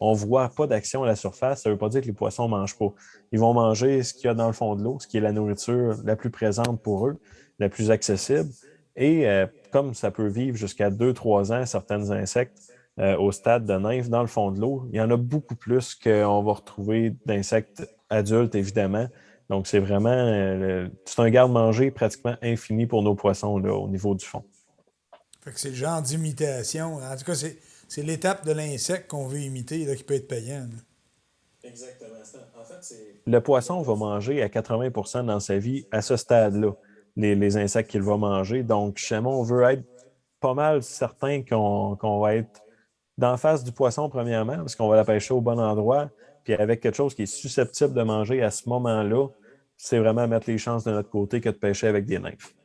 on ne voit pas d'action à la surface. Ça ne veut pas dire que les poissons ne mangent pas. Ils vont manger ce qu'il y a dans le fond de l'eau, ce qui est la nourriture la plus présente pour eux, la plus accessible. Et comme ça peut vivre jusqu'à 2 3 ans, certains insectes, au stade de nymphe dans le fond de l'eau, il y en a beaucoup plus qu'on va retrouver d'insectes adultes, évidemment. Donc, c'est vraiment c'est un garde-manger pratiquement infini pour nos poissons là, au niveau du fond. Fait que c'est le genre d'imitation. En tout cas, c'est l'étape de l'insecte qu'on veut imiter là, qui peut être payant. Là. Exactement. En fait, le poisson va manger à 80% dans sa vie à ce stade-là, les insectes qu'il va manger. Donc, chez moi, on veut être pas mal certain qu'on va être d'en face du poisson, premièrement, parce qu'on va la pêcher au bon endroit, puis avec quelque chose qui est susceptible de manger à ce moment-là, c'est vraiment mettre les chances de notre côté que de pêcher avec des nymphes.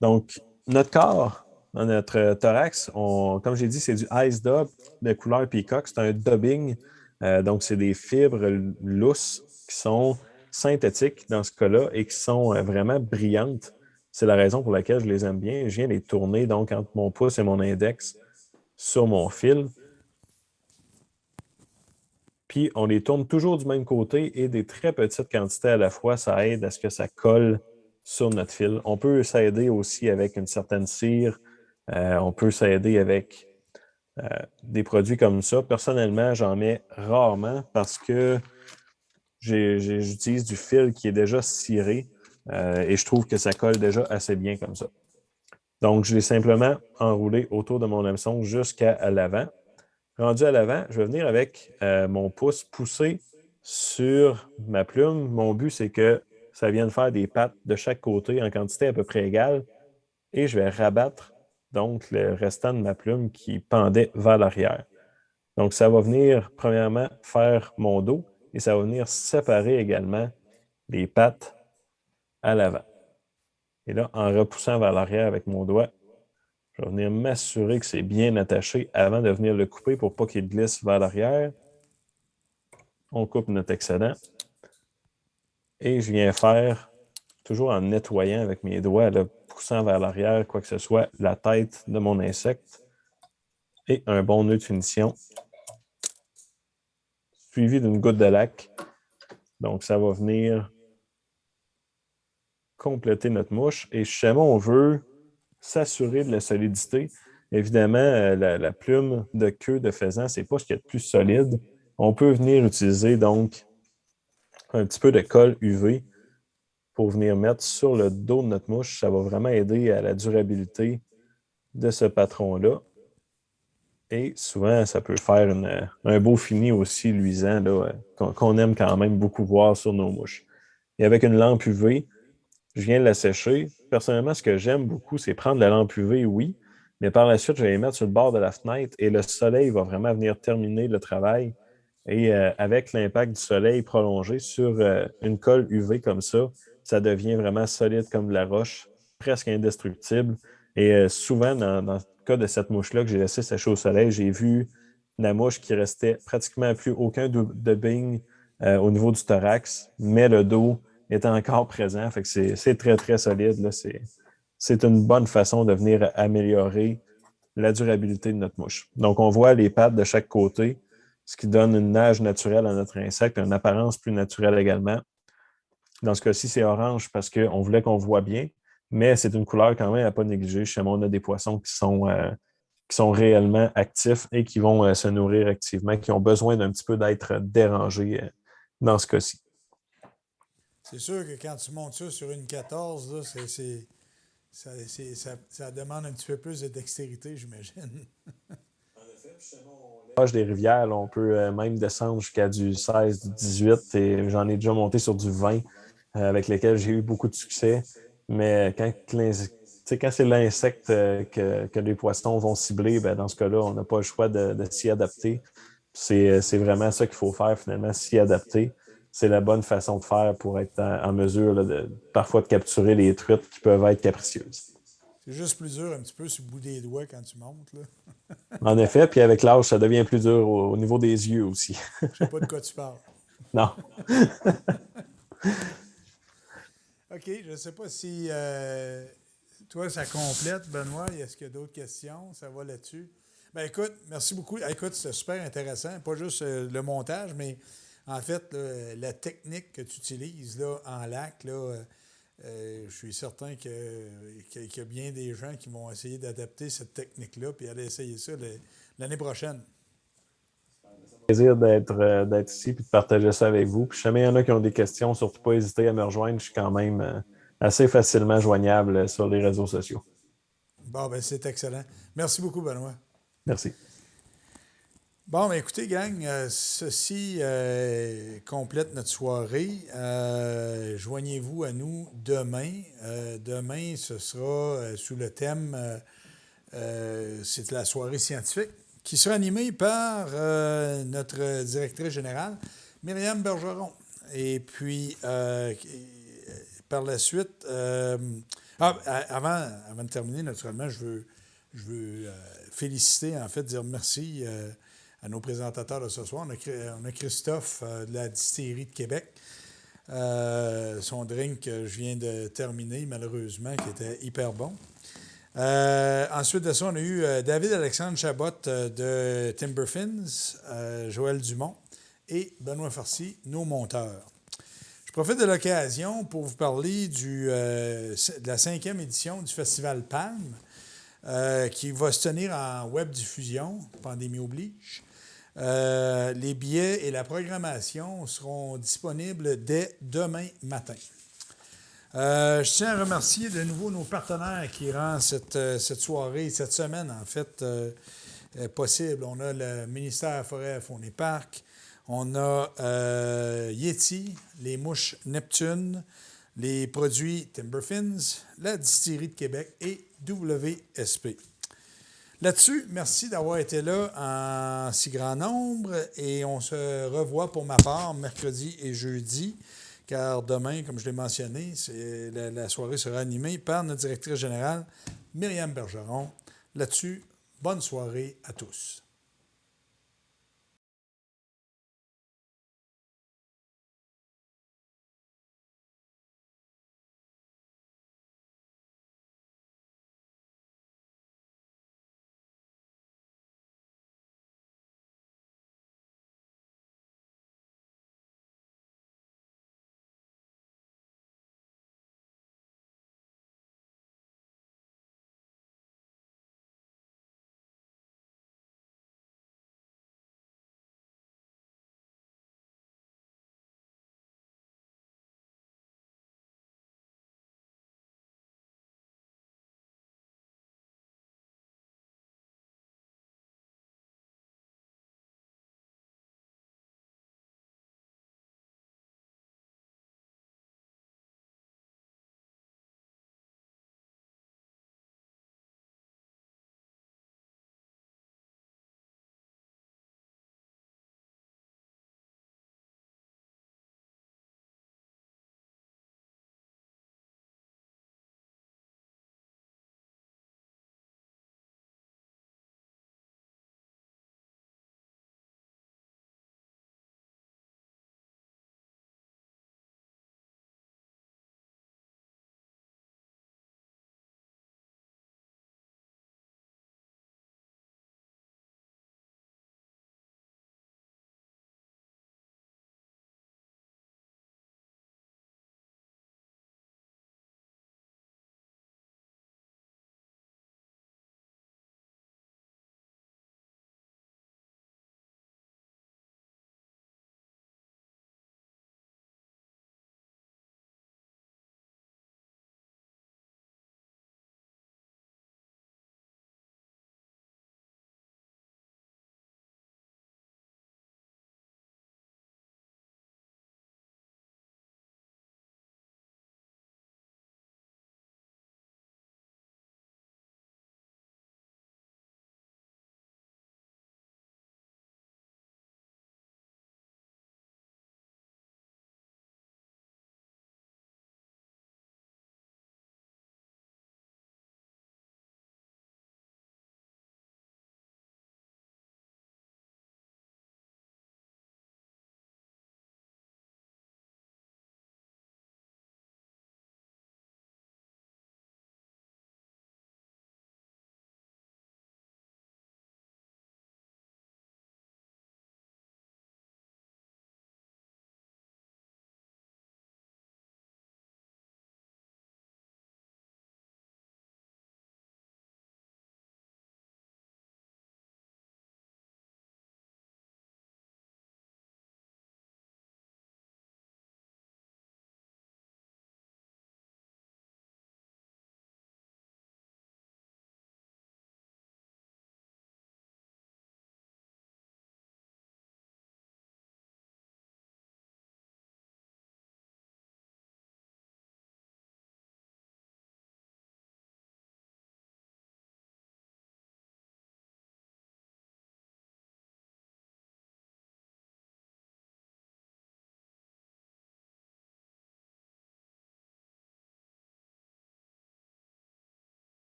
Donc, notre corps, notre thorax, comme j'ai dit, c'est du ice dub de couleur peacock. C'est un dubbing. Donc, c'est des fibres lousses qui sont synthétiques dans ce cas-là et qui sont vraiment brillantes. C'est la raison pour laquelle je les aime bien. Je viens les tourner donc entre mon pouce et mon index sur mon fil. Puis on les tourne toujours du même côté et des très petites quantités à la fois. Ça aide à ce que ça colle sur notre fil. On peut s'aider aussi avec une certaine cire. On peut s'aider avec des produits comme ça. Personnellement, j'en mets rarement parce que j'utilise du fil qui est déjà ciré et je trouve que ça colle déjà assez bien comme ça. Donc, je l'ai simplement enroulé autour de mon hameçon jusqu'à l'avant. Rendu à l'avant, je vais venir avec mon pouce poussé sur ma plume. Mon but, c'est que ça vienne faire des pattes de chaque côté en quantité à peu près égale et je vais rabattre donc le restant de ma plume qui pendait vers l'arrière. Donc, ça va venir, premièrement, faire mon dos et ça va venir séparer également les pattes à l'avant. Et là, en repoussant vers l'arrière avec mon doigt, je vais venir m'assurer que c'est bien attaché avant de venir le couper pour pas qu'il glisse vers l'arrière. On coupe notre excédent. Et je viens faire, toujours en nettoyant avec mes doigts, là, poussant vers l'arrière, quoi que ce soit, la tête de mon insecte et un bon nœud de finition, suivi d'une goutte de lac. Donc, ça va venir compléter notre mouche. Et si jamais on veut s'assurer de la solidité, évidemment, la plume de queue de faisan, c'est pas ce qu'il y a de plus solide. On peut venir utiliser donc un petit peu de colle UV pour venir mettre sur le dos de notre mouche. Ça va vraiment aider à la durabilité de ce patron-là. Et souvent, ça peut faire un beau fini aussi luisant là, qu'on aime quand même beaucoup voir sur nos mouches. Et avec une lampe UV, je viens la sécher. Personnellement, ce que j'aime beaucoup, c'est prendre la lampe UV, oui, mais par la suite, je vais les mettre sur le bord de la fenêtre et le soleil va vraiment venir terminer le travail. Et avec l'impact du soleil prolongé sur une colle UV comme ça devient vraiment solide comme de la roche, presque indestructible. Et souvent, dans le cas de cette mouche-là que j'ai laissée sécher au soleil, j'ai vu la mouche qui restait pratiquement plus aucun dubbing au niveau du thorax, mais le dos était encore présent. Fait que c'est très, très solide. Là. C'est une bonne façon de venir améliorer la durabilité de notre mouche. Donc, on voit les pattes de chaque côté, ce qui donne une nage naturelle à notre insecte, une apparence plus naturelle également. Dans ce cas-ci, c'est orange parce qu'on voulait qu'on voit bien, mais c'est une couleur quand même à ne pas négliger. Chez moi, on a des poissons qui sont réellement actifs et qui vont se nourrir activement, qui ont besoin d'un petit peu d'être dérangés dans ce cas-ci. C'est sûr que quand tu montes ça sur une 14, là, ça demande un petit peu plus de dextérité, j'imagine. L'âge des rivières, là, on peut même descendre jusqu'à du 16, du 18 et j'en ai déjà monté sur du 20 avec lesquels j'ai eu beaucoup de succès. Mais quand c'est l'insecte que les poissons vont cibler, ben, dans ce cas-là, on n'a pas le choix de s'y adapter. C'est vraiment ça qu'il faut faire finalement, s'y adapter. C'est la bonne façon de faire pour être en mesure là, parfois de capturer les truites qui peuvent être capricieuses. C'est juste plus dur un petit peu sur le bout des doigts quand tu montes, là. En effet, puis avec l'âge, ça devient plus dur au niveau des yeux aussi. Je sais pas de quoi tu parles. Non. OK, je ne sais pas si toi, ça complète, Benoît. Est-ce qu'il y a d'autres questions? Ça va là-dessus? Ben écoute, merci beaucoup. Écoute, c'était super intéressant. Pas juste le montage, mais en fait, là, la technique que tu utilises là, en lac, là, je suis certain qu'il y a bien des gens qui vont essayer d'adapter cette technique-là puis aller essayer ça l'année prochaine. Plaisir d'être ici et de partager ça avec vous. Puis, si jamais il y en a qui ont des questions, surtout pas hésiter à me rejoindre. Je suis quand même assez facilement joignable sur les réseaux sociaux. Bon, ben c'est excellent. Merci beaucoup, Benoît. Merci. Bon, ben écoutez, gang, ceci complète notre soirée. Joignez-vous à nous demain. Demain, ce sera sous le thème, c'est la soirée scientifique, qui sera animée par notre directrice générale, Myriam Bergeron. Et puis, par la suite, avant de terminer, naturellement, je veux féliciter, en fait, dire merci à nos présentateurs de ce soir. On a Christophe de la Distillerie de Québec, son drink que je viens de terminer, malheureusement, qui était hyper bon. Ensuite de ça, on a eu David-Alexandre Chabot de Timber Fins, Joël Dumont et Benoît Farcy, nos monteurs. Je profite de l'occasion pour vous parler de la 5e édition du Festival Palme, qui va se tenir en web diffusion, pandémie oblige. Les billets et la programmation seront disponibles dès demain matin. Je tiens à remercier de nouveau nos partenaires qui rendent cette soirée, cette semaine en fait, possible. On a le ministère de la Forêt, Faune et Parcs, on a Yeti, les mouches Neptune, les produits Timber Fins, la Distillerie de Québec et WSP. Là-dessus, merci d'avoir été là en si grand nombre et on se revoit pour ma part mercredi et jeudi, car demain, comme je l'ai mentionné, la soirée sera animée par notre directrice générale, Myriam Bergeron. Là-dessus, bonne soirée à tous.